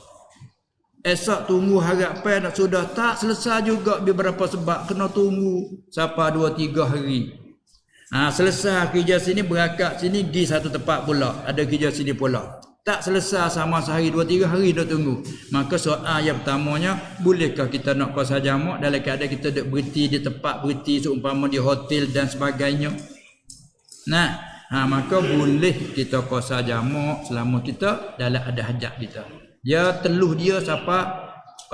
Esok tunggu harapan nak sudah tak selesai juga beberapa sebab kena tunggu sampai 2-3 hari. Selesai kerja sini berangkat sini pergi satu tempat pula, ada kerja sini pula. Tak selesai sama sehari 2-3 hari dah tunggu. Maka soal yang pertamanya, bolehkah kita nak qasar jamak dalam keadaan kita duduk berhenti di tempat berhenti seumpama di hotel dan sebagainya. Maka boleh kita qasar jamak selama kita dalam ada hajat kita. Dia teluh dia sampai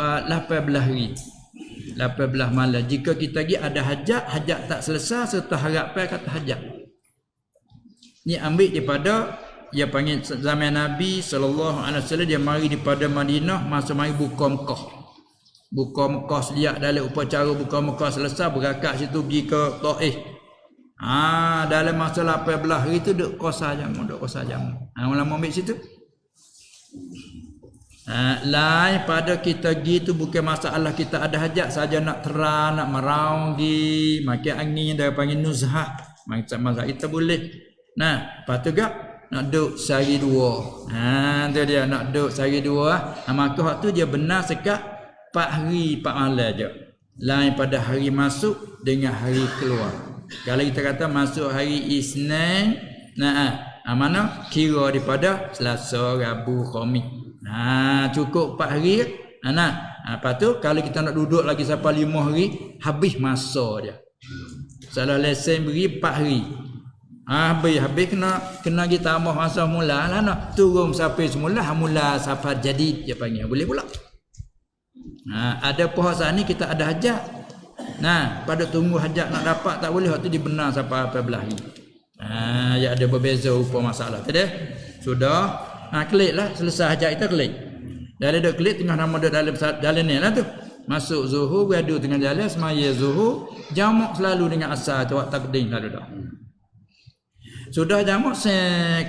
18 hari. 18 malam. Jika kita pergi ada hajat tak selesai serta harapan kata hajat. Ni ambil daripada dia panggil zaman Nabi SAW, dia mari daripada Madinah, masa mari buka Mekah. Buka Mekah seliak dalam upacara buka Mekah selesai, berangkat situ pergi ke Taif. Dalam masa 18 hari tu duk qasar jamak. Ulama ambil situ. Lain pada kita pergi tu bukan masalah kita ada hajat saja nak terang, nak meraung pergi, makin angin dia panggil nuzhah. Masa kita boleh. Lepas tu nak duduk sehari 2. Tu dia nak duduk sehari 2. Maka waktu dia benar sekat 4 hari 4 malam je. Lain pada hari masuk dengan hari keluar. Kalau kita kata masuk hari Isnin, mana kira daripada Selasa, Rabu, Khamis. Cukup 4 hari. Lepas tu kalau kita nak duduk lagi sampai 5 hari, habis masa dia. Salah lesen beri 4 hari. Habis kena kita tambah masa mula lah nak turun sampai semula mula sampai jadi dia panggil boleh pula. Ada puasa ni kita ada hajat. Pada tunggu hajat nak dapat tak boleh waktu dibenar sampai 18 hari. Ya ada berbeza rupa masalah tadi. Sudah klik lah selesai hajat kita klik. Dah ada klik tengah nama dalam jalan ni lah tu. Masuk zuhur beradu tengah jalan semaya zuhur, jamak selalu dengan asar tu waktu takdim selalu dah. Sudah jamak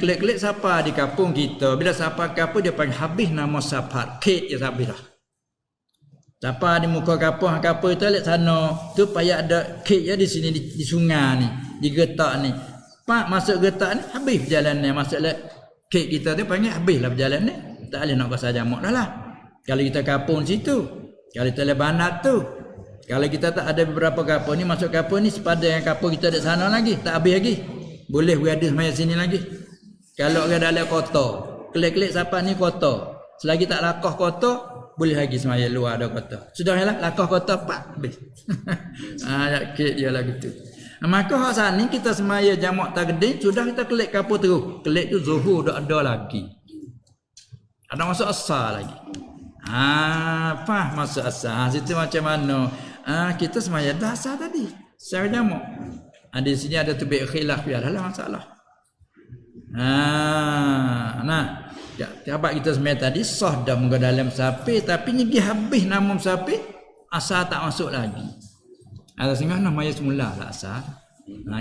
klik-klik siapa di kampung kita. Bila siapa kampung dia panggil habis nama safar. Kek je habis dah. Siapa di muka kampung itu lihat sana. Tu payah ada kek je di sini di sungai ni. Di getak ni. Pak masuk getak ni habis perjalanan ni. Masuk kek kita tu panggil habis lah perjalanan ni. Tak boleh nak qasar jamak dah lah. Kalau kita kampung situ. Kalau kita lebanat tu. Kalau kita tak ada beberapa kampung ni. Masuk kampung ni sepadan yang kampung kita di sana lagi. Tak habis lagi. Boleh berada semaya sini lagi. Kalau orang dalam kota, klik-klik siapa ni kota. Selagi tak lakoh kota, boleh lagi semaya luar ada kota. Sudahlah lakah kota pak habis. Yakin dia lah gitu. Maka hak sani kita semaya jamak takdim sudah kita kelik kapur terus. Kelik tu zuhur dah ada lagi. Ada masuk asar lagi. Apa masuk asar? Situ macam mana? Kita semaya dah asar tadi. Secara jamak. Di sini ada tubik khilaf biarlah masalah. Nah, ya, sahabat kita semaya tadi sah dah muka dalam sapi tapi ni dia habis nama sapi asal tak masuk lagi. Ada sehingga nama ya semula lah asal.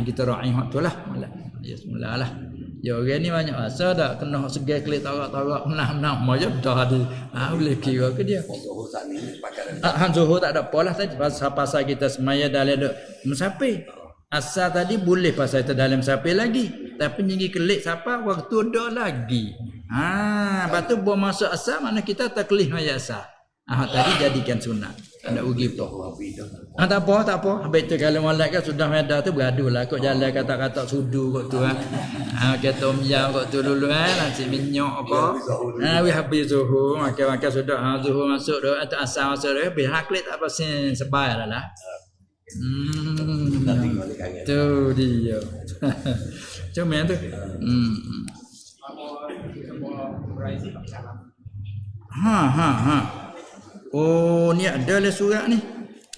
Kita ra'i hak tu lah. Ya semula lah. Ya orang ni banyak asal dah kena segai klik tarak-tarak nah moyo dah di. Boleh kira ke dia. Zuhur tak ada apalah tadi pasal kita semaya dalam musafir. Asal tadi boleh pasal itu dalam sapi lagi. Tapi nyingi kelik siapa waktu dah lagi. Lepas tu buat masuk asal mana kita tak kelih maya asal. Tadi jadikan sunat. Tak ada ugi tu. Tak apa. Habis tu kalau malak kan sudah medah tu bergaduh lah. Kau jalan kata-kata sudu kot tu. Kata omyam kot tu dulu nasi minyak apa. Habis zuhur. Maka sudah zuhur masuk dah. Atau asal masuk dah. Habis haklik tak pasal sebai lah. Tu dia. Cuma tu. Oh ni ada lah surat ni.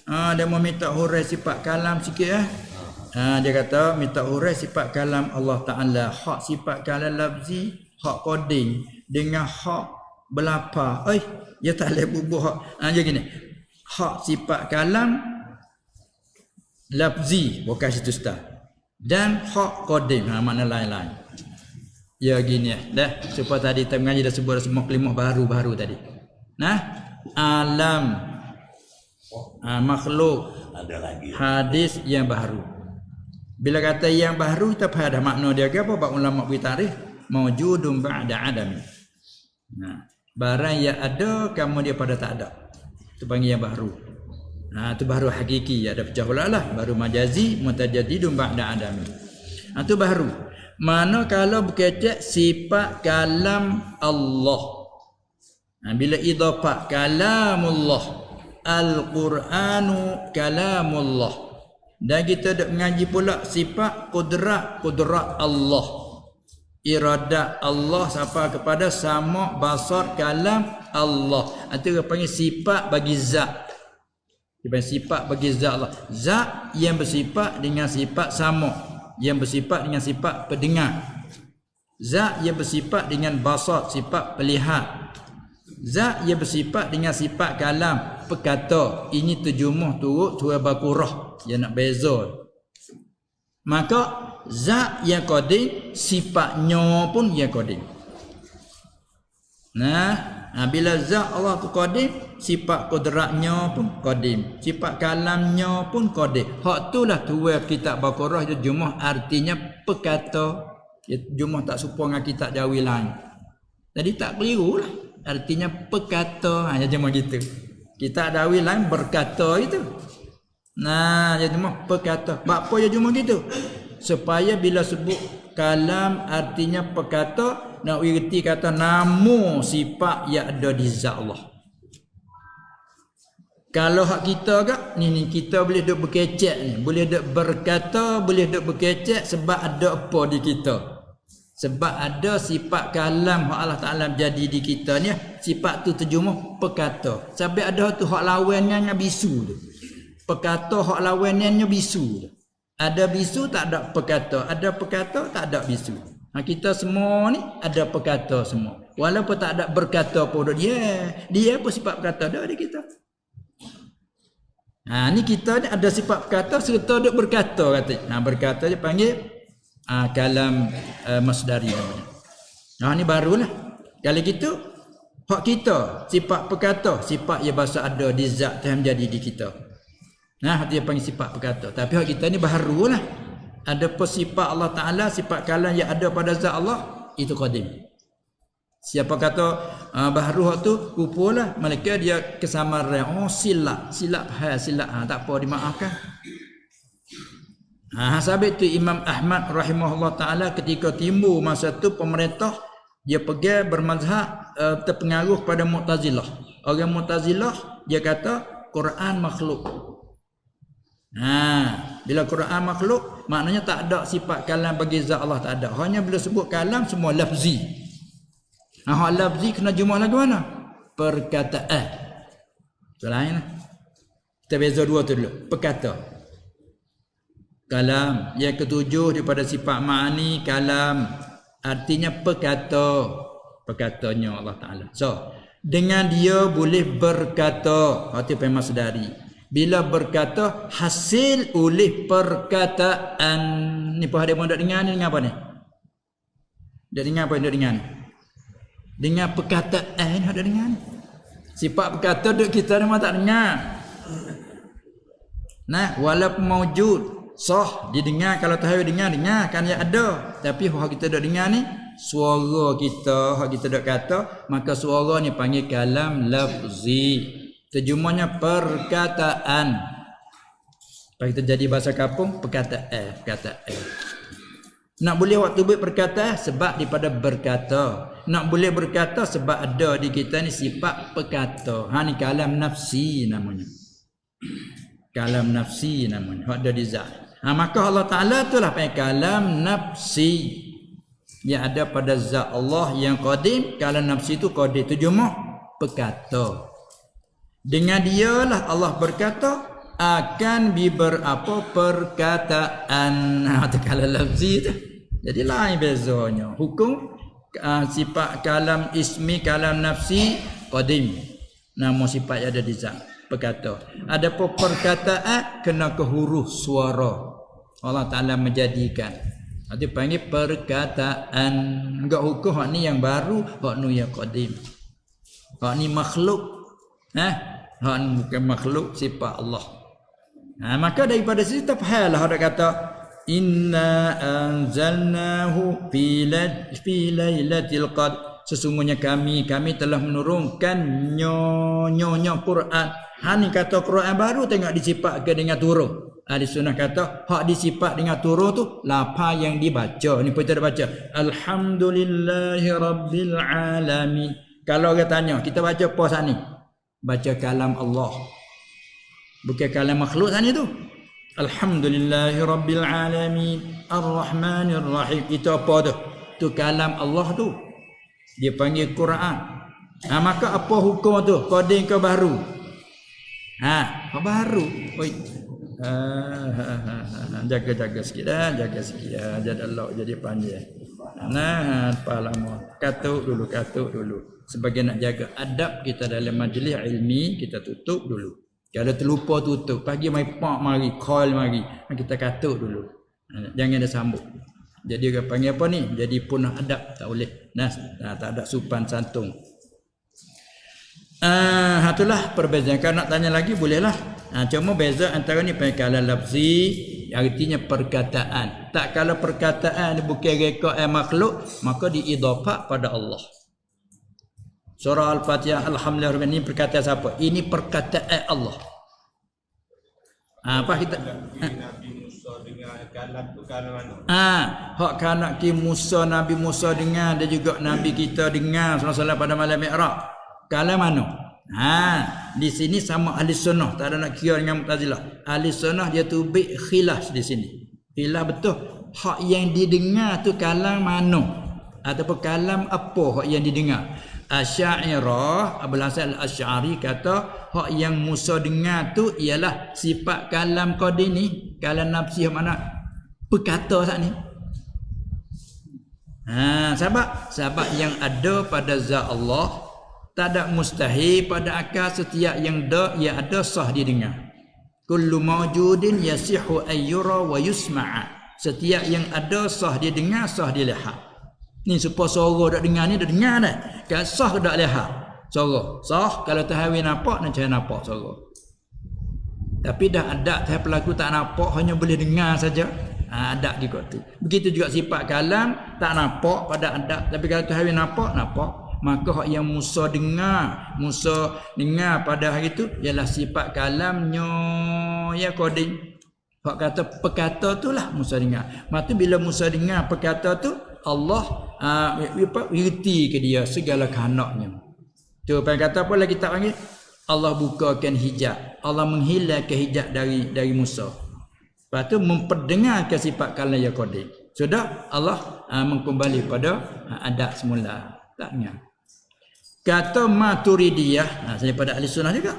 Dia mau minta hurai sifat kalam sikit dia kata minta hurai sifat kalam Allah Taala, hak sifat kalam lafzi, hak coding dengan hak belapa. Dia tak boleh bubuh hak. Dia gini. Hak sifat kalam lafzi bukan situ ustaz. Dan hak coding makna lain-lain. Ya gini dah supaya tadi kita mengaji dah sebut semua kelimah baru tadi. Alam makhluk ada lagi hadis yang baru. Bila kata yang baru kita faham dah makna dia apa bab ulama bagi tarikh maujudun ba'da adam. Barang yang ada kamu dia pada tak ada. Itu panggil yang baru. Itu baru hakiki, ada pecah belah lah. Baru majazi mutajadidun ba'da adam. Itu baru. Mana kalau berkecek sifat kalam Allah. Bila idafah kalamullah, Al-Quranu kalamullah. Dan kita dak mengaji pula sifat kudrat Allah. Iradat Allah sampai kepada sama basar kalam Allah. Itu panggil sifat bagi zat. Dia sifat bagi zat Allah. Zat yang bersifat dengan sifat sama, yang bersifat dengan sifat pendengar. Zat yang bersifat dengan basar, sifat pelihat. Zat yang bersifat dengan sifat kalam, perkata. Ini terjumuh turut surah Baqarah yang nak beza. Maka zat yang qadim sifatnya pun yang qadim. Bila zat Allah tu qadim, sifat qudratnya pun qadim, sifat kalamnya pun qadim. Hak itulah turut kitab Baqarah itu jumuh artinya perkata. Jumuh tak serupa dengan kitab Jawi lain. Jadi tak keliru lah. Artinya perkata. Cuma gitu. Kita Jawi lain berkata itu. Jadi cuma perkata. Apa ya cuma gitu? Supaya bila sebut kalam artinya perkata, nak erti kata nama sifat yang ada di zat Allah. Kalau hak kita ke ni kita boleh duk berkecek ni, boleh duk berkata, boleh duk berkecek sebab ada apa di kita. Sebab ada sifat kalam hak Allah Taala jadi di kita ni, sifat tu terjumuh perkata. Sampai ada tu hak lawannya bisu tu. Perkata hak lawannya bisu tu. Ada bisu tak ada perkata, ada perkata tak ada bisu. Kita semua ni ada perkata semua. Walaupun tak ada berkata pun dia apa sifat perkata dah di kita. Ni kita ni ada sifat perkata serta duk berkata kata. Berkata dia panggil kalam masdari namanya. Ni barulah. Kalau gitu hak kita sifat perkata, sifat yang bahasa ada di zat yang jadi di kita. Dia panggil sifat perkata. Tapi hak kita ni barulah. Ada sifat Allah Taala, sifat kalam yang ada pada zat Allah itu qadim. Siapa kata baharu hak tu kupulah, malaikat dia kesamaran. Silap tak apa dimaafkan. Sebab itu Imam Ahmad rahimahullah taala ketika timbul masa tu pemerintah dia pergi bermazhab terpengaruh pada Mu'tazilah. Orang Mu'tazilah dia kata Quran makhluk. Bila Quran makhluk, maknanya tak ada sifat kalam bagi zat Allah, tak ada. Hanya bila sebut kalam semua lafzi. Hak lafzi kena jumlah lagu mana? Perkataan. Itu lain lah. Kita beza dua tu dulu. Perkata. Kalam. Yang ketujuh daripada sifat ma'ani kalam. Artinya perkata. Perkatanya Allah Ta'ala. So, dengan dia boleh berkata. Itu memang sedari. Bila berkata hasil oleh perkataan. Ni pun ada pun tak dengar ni, dengar apa ni? Dia dengar apa? Dia dengar ni? Dengar perkataan ada dengar ni. Sifat berkata duk kita memang tak dengar. Nah, walaupun maujud sah didengar, kalau tahu dengar kan yang ada. Tapi hak kita duk dengar ni suara kita, hak kita duk kata, maka suara ni panggil kalam lafzi. Terjemahnya perkataan. Kalau kita jadi bahasa kampung, perkataan. Nak boleh waktu buat perkataan sebab daripada berkata. Nak boleh berkata sebab ada di kita ni sifat perkata. Ni kalam nafsi namanya. Kalam nafsi namanya. Hak ada di zat. Maka Allah Ta'ala itulah panggil kalam nafsi. Yang ada pada zat Allah yang qadim. Kalam nafsi itu qadim. Terjemah perkata. Dengan dialah Allah berkata akan berapa perkataan. Itu kalam lafzi tu. Jadi lain bezanya. Hukum sifat kalam ismi, kalam nafsi qadim. Nama sifat yang ada di zat. Perkata. Adapun perkataan kena ke huruf suara. Allah Ta'ala menjadikan. Itu panggil perkataan. Enggak hukum hak ni yang baru, hak ni yang qadim. Hak ni makhluk. Hak ni bukan makhluk, sifat Allah. Maka daripada situ terfahamlah ada kata inna anzalnahu fi lailatul qadr. Sesungguhnya kami telah menurunkan nyonya Quran. Ni kata Quran baru tengok disifatkan dengan turun. Ahli sunnah kata hak disifat dengan turun tu lafaz yang dibaca. Ni kita dah baca alhamdulillahi rabbil alamin. Kalau orang tanya kita baca apa saat ni? Baca kalam Allah. Bukan kalam makhluk tadi tu. Alhamdulillahi rabbil alamin arrahmanir rahim. Itu apa tu? Tu kalam Allah tu. Dia panggil Quran. Maka apa hukum tu? Qadim ke baru? Baru. Oi. Jaga sikit dah, jaga sikit dah. Jadallah jadi panjang. Lama. Katuk dulu. Sebagai nak jaga adab kita dalam majlis ilmi, kita tutup dulu. Kalau terlupa tutup, pagi mai pak mari, call mari, kita katuk dulu. Jangan ada sambung. Jadi orang panggil apa ni? Jadi punah adab, tak boleh. Tak ada sopan santun. Itulah perbezaan. Kalau nak tanya lagi bolehlah. Cuma beza antara ni kalam lafzi, artinya perkataan. Tak, kalau perkataan ni bukan reka makhluk, maka diidafah pada Allah. Surah Al-Fatihah alhamdulillah ini perkataan siapa? Ini perkataan Allah. Apa kita Nabi Musa dengar kalam tu kalam mana? Hak kanak ki Musa, Nabi Musa dengar, dan juga Nabi kita dengar sallallahu pada malam Mi'raj. Kalam mana? Di sini sama ahli sunnah, tak ada nak kira dengan Mu'tazilah. Ahli sunnah dia tubik khilaf di sini. Khilaf betul. Hak yang didengar tu kalam mana? Ataupun kalam apa hak yang didengar? Asy'ariyah, Abul Hasan Al-Asy'ari kata hak yang Musa dengar tu ialah sifat kalam qadim ni, kalam nafsi mana? Perkata saat ni. Sebab yang ada pada zat Allah tak ada mustahil pada akal. Setiap yang ada sah didengar. Kullu mawjudin yasihu ayyura wa yusma'a. Setiap yang ada sah didengar, sah dilihat. Ni supaya suara dak dengar ni dak dengar dah. Kan sah ke dak lihat? Suara. Sah kalau tahawin nampak nak cari nampak suara. Tapi dah ada tahap pelaku tak nampak, hanya boleh dengar saja. Adab juga tu. Begitu juga sifat kalam tak nampak pada adab, tapi kalau tahawin nampak. Maka hak yang Musa dengar pada hari itu ialah sifat kalamnya ya qadim. Hak kata perkata itulah Musa dengar. Maka bila Musa dengar perkata tu, Allah wirti ke dia segala kehendaknya. Tu kata apa lagi kita panggil? Allah bukakan hijab. Allah menghilangkan hijab dari Musa. Lepas tu memperdengarkan sifat kalam ya qadir. Sudah Allah mengkembali pada adat semula. Taknya. Kata Maturidiyah, saya pada ahli sunnah juga.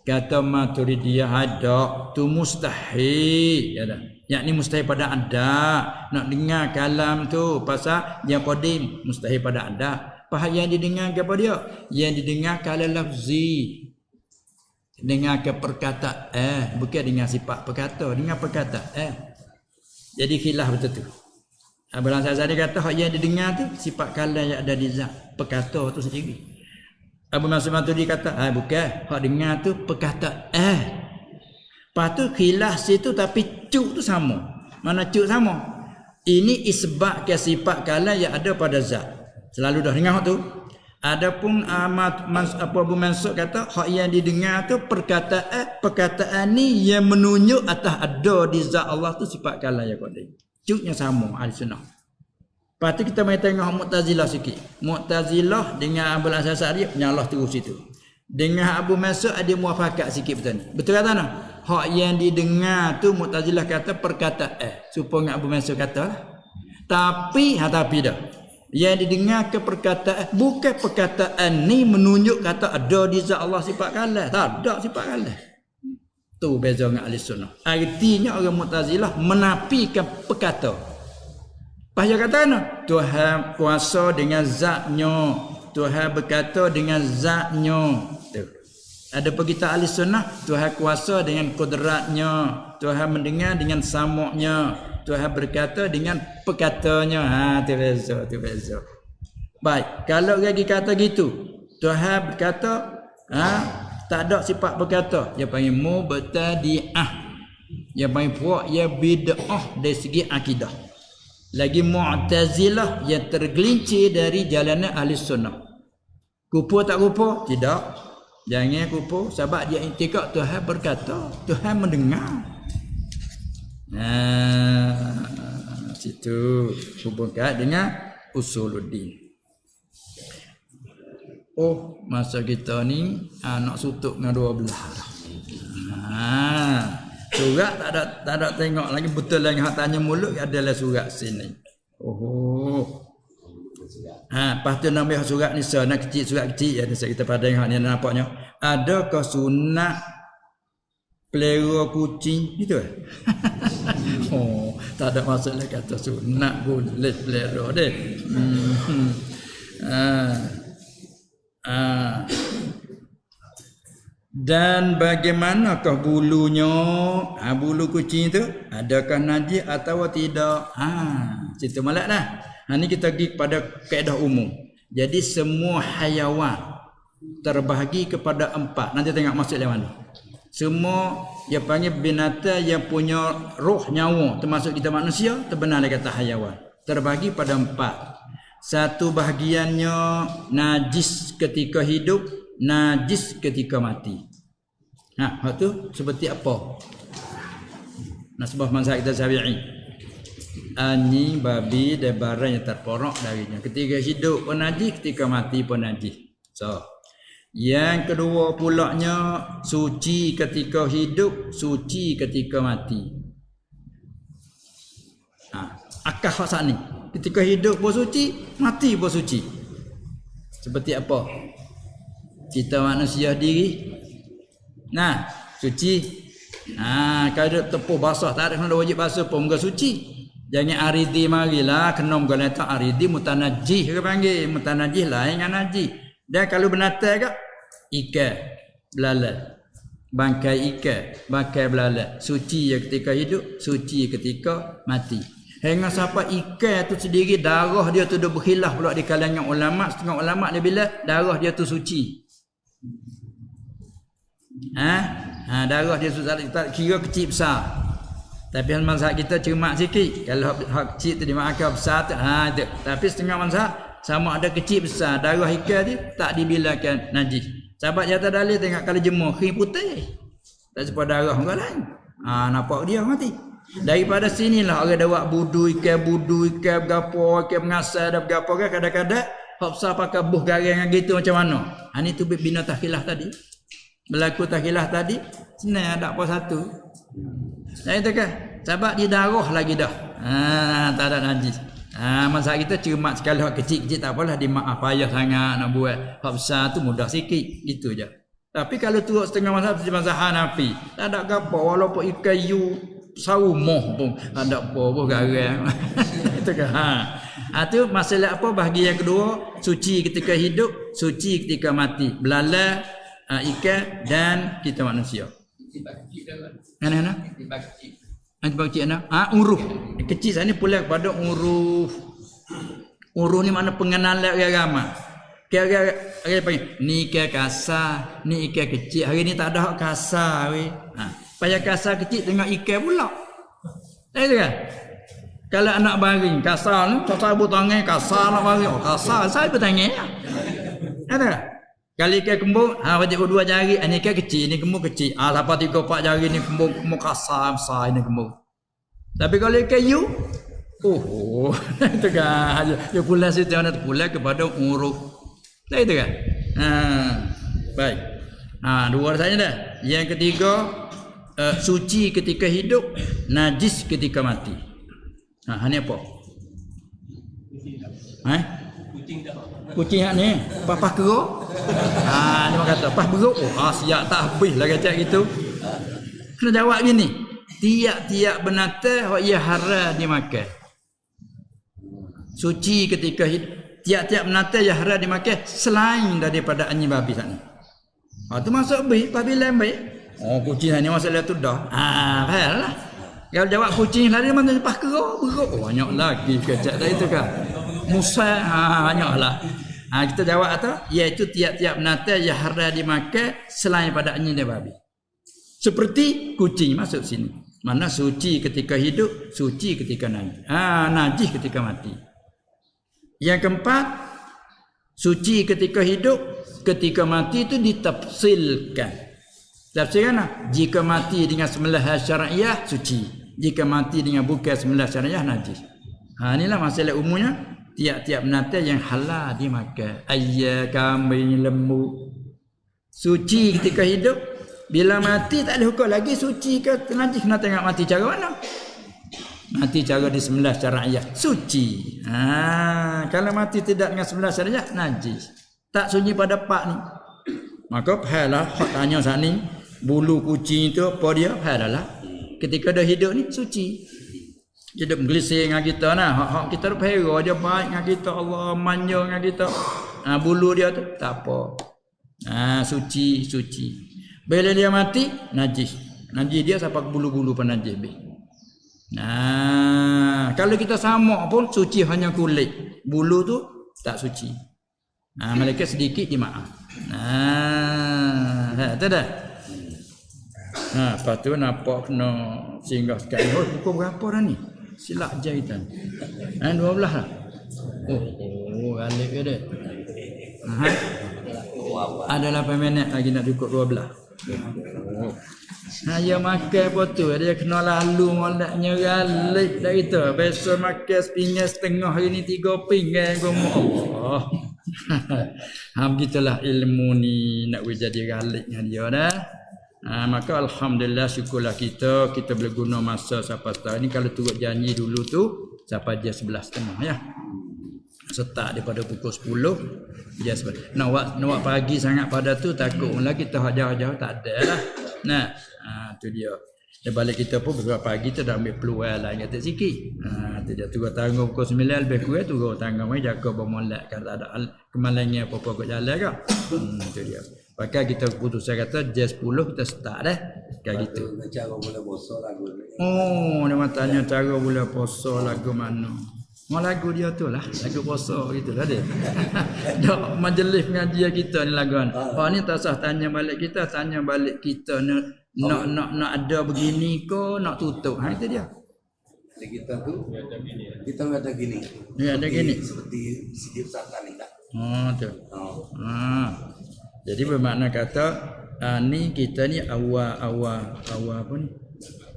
Kata Maturidiyah ada tu mustahil, ya dah. Yakni mustahil pada ada. Nak dengar kalam tu pasal yang qadim mustahil pada ada. Apa yang didengar kepada dia? Yang didengar kalam lafzi. Dengar ke perkataan, bukan dengar sifat perkata, dengar perkataan. Jadi khilaf betul tu. Abang Sazali kata hak yang didengar tu sifat kalam yang ada di zat perkata tu sendiri. Abu Mansur Maturidi kata bukan, hak dengar tu perkataan. Lepas tu khilaf situ tapi cuk tu sama. Mana cuk sama? Ini isbat ke sifat kalam yang ada pada zat. Selalu dah dengar hak tu. Adapun Abu Mansur kata hak yang didengar tu perkataan ni yang menunjuk atas ada di zat Allah tu sifat kalam yang qadim. Cuknya sama ahli sunnah. Lepas tu kita mari tengok Mu'tazilah sikit. Mu'tazilah dengan Abul Hasan Asy'ari nyalah terus itu. Dengan Abu Mansur ada muafakat sikit betul ni. Betul kata nah? Hak yang didengar tu Mu'tazilah kata perkataan. Supaya Abu Mansur kata lah. Tapi dah. Yang didengar ke perkataan, bukan perkataan ni menunjuk kata ada di zat Allah sifat kalam. Tak ada sifat kalam. Tu beza dengan ahli sunnah. Artinya orang Mu'tazilah menafikan perkata. Pahaya kata mana? Tuhan kuasa dengan zatnya. Tuhan berkata dengan zatnya. Tu. Ada kita ahli sunnah, Tuhan kuasa dengan kodratnya. Tuhan mendengar dengan samuknya. Tuhan berkata dengan perkatanya. Tu beza. Baik, kalau lagi kata gitu, Tuhan berkata tak ada sifat berkata, dia panggil mubtadi'ah. Dia panggil puak ya bid'ah dari segi akidah. Lagi Mu'tazilah yang tergelincir dari jalanan ahli sunnah. Kupu tak kupu? Tidak. Jangan kupu sebab dia intikad Tuhan berkata, Tuhan mendengar. Situ hubungkan dengan usuluddin. Oh, masa kita ni nak sutuk dengan dua belah. Surat tak ada tengok lagi betul lagi hak tanya mulut adalah surat sini. Oh. Lepas tu nambah surat ni surat kecil ya kita pada tengok ni nampaknya. Adakah sunat pelera kucing gitu Oh, tak ada masalah kata sunat boleh pelera deh. Dan bagaimanakah bulunya? Bulu kucing tu adakah najis atau tidak? Cerita malak dah. Ni kita pergi pada kaedah umum. Jadi semua haiwan terbahagi kepada 4. Nanti tengok maksud yang mana. Semua yang panggil binatang yang punya roh nyawa termasuk kita manusia, terbenar dia kata haiwan. Terbahagi pada 4. Satu bahagiannya najis ketika hidup, najis ketika mati. Hak tu seperti apa? Nasbah mazhab kita Syafi'i. Anjing, babi dan barang yang terporok darinya. Ketika hidup pun najis, ketika mati pun najis. So, yang kedua pulaknya suci ketika hidup, suci ketika mati. Akal hak ni. Ketika hidup pun suci, mati pun suci. Seperti apa? Kita manusia diri. Suci. Kalau tepuh basah, tak ada wajib basuh pun enggak suci. Jangan aridi marilah, kena menggolong tak aridi mutanajih ke panggil. Mutanajih lain dengan najih. Dan kalau binatang ke ikan, belalat. Bangkai ikan, bangkai belalat. Suci ketika hidup, suci ketika mati. Hingga sampai ikan tu sendiri darah dia tu dah berkhilaf pula di kalangan ulama. Setengah ulama dia bila darah dia tu suci. Darah dia suci, tak kira kecil besar. Tapi mazhab kita cermat sikit. Kalau hak kecil tu dimakan besar tu tu. Tapi setengah mazhab sama ada kecil besar, darah ikan dia tak dibilangkan najis. Sahabat jatuh dalil tengok kalau jemur khir putih. Tak sebab darah orang lain. Nampak dia mati. Daripada sinilah orang dah buat budu ikan bergapo, ikan mengasai dah bergapo kan kadang-kadang hak besar pakai buh garang gitu macam mana? Ni tu bina tahkilah tadi. Berlaku tahkilah tadi, senang ada apa satu. Saya tu kan, sebab di darah lagi dah. Tak ada najis. Masa kita cermat sekali hak kecil-kecil tak apalah, dimaaf payah sangat nak buat. Hak besar tu mudah sikit, gitu je. Tapi kalau turut setengah masa seperti mazhab Hanafi, tak ada apa walaupun ikan yu saumoh pun ada apa garang. Itu kan. Tu masalah apa bahagian yang kedua, suci ketika hidup, suci ketika mati. Belala, ikan dan kita manusia. Mana? Antibak kecil mana? Uruh. Kecil sana pula kepada uruh. Uruh ni mana pengenalan agama. Kira-kira panggil ni ikan kasar, ni ikan kecil. Hari ni tak ada hak kasar weh. Payah kasar kecil tengok ikan pula. Tahu kan? Kalau anak baring kasar ni, kasar tangan kasar nak baring. Kasar saya bertangan. Ada tak? Kalau ikan kembung, wajib dua jari, ini ikan kecil, ini kembung kecil. Siapa 3-4 jari ni kembung kasar besar ini kembung. Tapi kalau ikan you, itu kan. Dia pula situ mana pula kepada uruk. Tahu itu kan? Baik. Dua saja dah. Yang ketiga, suci ketika hidup, najis ketika mati. Ini apa? Kucing ni papah keruk. Dia kata papah beruk. Siap tak habis lah kata gitu. Kena jawab gini. Tiap-tiap binatang hak ia haram dimakan. Suci ketika hidup. Tiap-tiap binatang yang haram dimakan selain daripada anjing babi sana. Tu masuk babi lain baik. Kucing ni masalah tu dah. Faham lah. Kalau jawab kucing lari mana papah keruk. Banyak lagi kecak dah itu kan. Musa banyaklah. Kita jawab atau iaitu tiap-tiap binatang yang haram dimakan selain pada anjing dan babi. Seperti kucing masuk sini. Mana suci ketika hidup, suci ketika najis. Najis ketika mati. Yang keempat, suci ketika hidup, ketika mati itu ditafsilkan. Tafsirkan jika mati dengan sembelihan syariah suci. Jika mati dengan bukan sembelihan syariah najis. Inilah masalah umumnya. Tiap-tiap binatang yang halal dimakan. Ayam, kambing, lembu. Suci ketika hidup. Bila mati tak ada hukum lagi suci ke najis. Kena tengok mati cara mana. Mati cara disembelih syariah. Suci. Kalau mati tidak dengan sembelih syariah, najis. Tak sunyi pada pak ni. Maka pahalah hak tanya saat ni. Bulu kucing tu apa dia? Pahalah. Ketika dah hidup ni suci. Dia dah menggelisir dengan kita nah. Hak kita dah pera dia baik dengan kita. Allah manja dengan kita. Bulu dia tu tak apa. Suci. Bila dia mati, najis. Najis dia sampai bulu-bulu pun najis. Kalau kita samak pun suci hanya kulit. Bulu tu tak suci. Malaikat sedikit dimaaf. Tak ada. Lepas tu nampak kena singgah sekali. Pukul berapa dah ni? Silap jahitan. 12 lah. Balik ke dia. Ada 8 minit lagi nak cukup 12. Dia makan apa tu? Dia kena lalu moleknya galik dah kita. Biasa makan sepinggan setengah hari ni 3 pinggan gomok Allah. Begitulah ilmu ni nak jadi galik dengan dia dah. Maka alhamdulillah syukurlah kita boleh guna masa sampai setahun ni. Kalau turut janji dulu tu sampai jam 11.30 ya. Start daripada pukul 10 jam 11. Nak pagi sangat pada tu takut pula kita jauh-jauh tak ada lah. Tu dia. Dan balik kita pun beberapa pagi tu dah ambil peluang lah kata sikit. Tu dia turut tanggung pukul 9 lebih kurang turut tanggung mai jaga bermolek kan tak ada kemalangan apa-apa kat jalan kan. Tu dia. Pakai kita putuskan kata jam 10 kita start dah. Kayak gitu. Cara bulan puasa lagu. Dia matanya cara bulan puasa lagu mana? Lagu dia tu lah. Lagu puasa gitu lah dia. Dak majlis pengajian kita ni lagu ni. Ni tak sah tanya balik kita nak ada begini ke nak tutup. Itu dia. Kita tu kita ada gini. Ya ada gini. Seperti sidip satan ni tak. Tu. Jadi bermakna kata ni kita ni awal apa ni?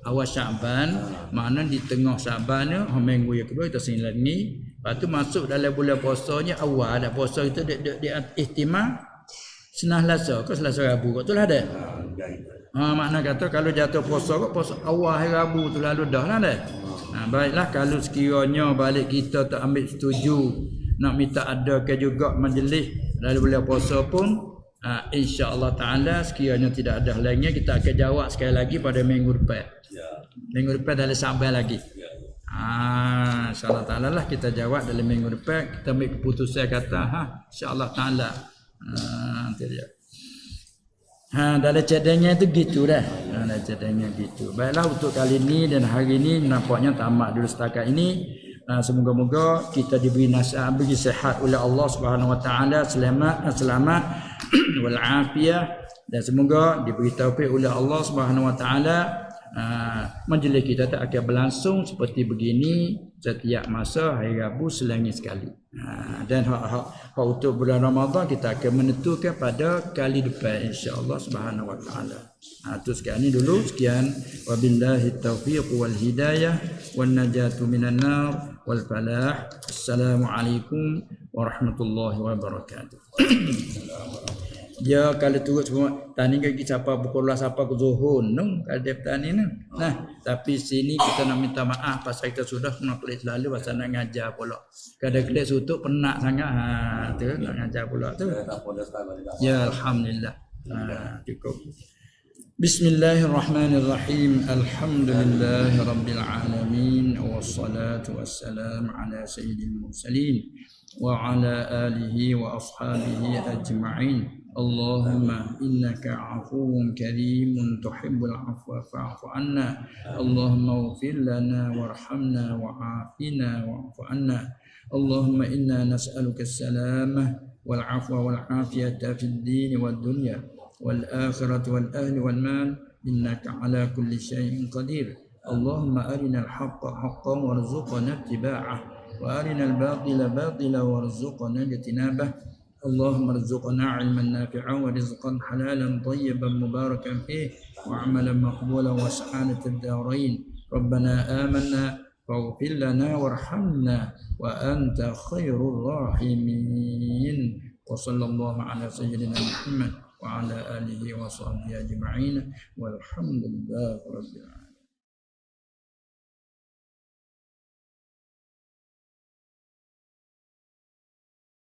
Awal Syaban, makna di tengah Syaban ni minggu yang kedua kita 9 ni Lepas tu masuk dalam bulan puasanya awal ada puasa itu di ihtimal senah Selasa ke Selasa Rabu kau tu lah ada. Makna kata kalau jatuh puasa kau puasa awal hari Rabu tu lalu dah lah dah. Baiklah kalau sekiranya balik kita tak ambil setuju nak minta ada ke juga majlis dalam bulan puasa pun insya-Allah taala sekiranya tidak ada lainnya kita akan jawab sekali lagi pada minggu depan. Minggu depan dalam sampai lagi. InsyaAllah ta'ala lah kita jawab dalam minggu depan. Kita ambil keputusan kata InsyaAllah ta'ala nanti dia. Dalam cadangnya itu gitu dah. Dalam cadangnya gitu. Baiklah untuk kali ini dan hari ini nampaknya tamat dulu setakat ini. Semoga-moga kita diberi nasihat, beri sihat oleh Allah Subhanahu Wa Taala, selamat wal afiyah, dan semoga diberi taufik oleh Allah Subhanahu Wa Taala. Majlis kita tak akan berlangsung seperti begini setiap masa hari Rabu selangit sekali. Dan hak untuk bulan Ramadan kita akan menentukan pada kali depan insya-Allah Subhanahu Wa Taala. Tu sekian ini dulu, sekian wabillahi taufiq wal hidayah wan najatu minan nar wal falah. Assalamualaikum warahmatullahi wabarakatuh. Ya kalau turut semua tani ke siapa pukul siapa ke Zuhur nung kalau dia petani ni. Tapi sini kita nak minta maaf pasal kita sudah nak tulis lalu pasal nak ngajar pula. Kadang-kadang sutuk penat sangat tu nak ngajar pula tu. Ya alhamdulillah. Cukup. Bismillahirrahmanirrahim. Alhamdulillahirabbil alamin wassalatu wassalamu ala sayyidil mursalin wa ala alihi wa ashabihi ajma'in. Allahumma innaka afuwun karimun tuhibbul afwa fa'fu anna. Allahumma ighfir lana warhamna wa'afina wa'fu anna. Allahumma inna nas'aluka as-salamah wal afwa wal afiyata fid din wad dunya wal akhirati wal ahli wal mal innaka ala kulli syai'in qadir. Allahumma arina al-haqqa haqqan warzuqna ittiba'ah wa arina al-batila batila warzuqna ijtinabah. اللهم ارزقنا علما نافعا ورزقا حلالا طيبا مباركا فيه وعملا مقبولا وسعادة الدارين. ربنا آمنا فاغفر لنا وارحمنا وأنت خير الراحمين. وصلى الله على سيدنا محمد وعلى آله وصحبه أجمعين والحمد لله رب العالمين.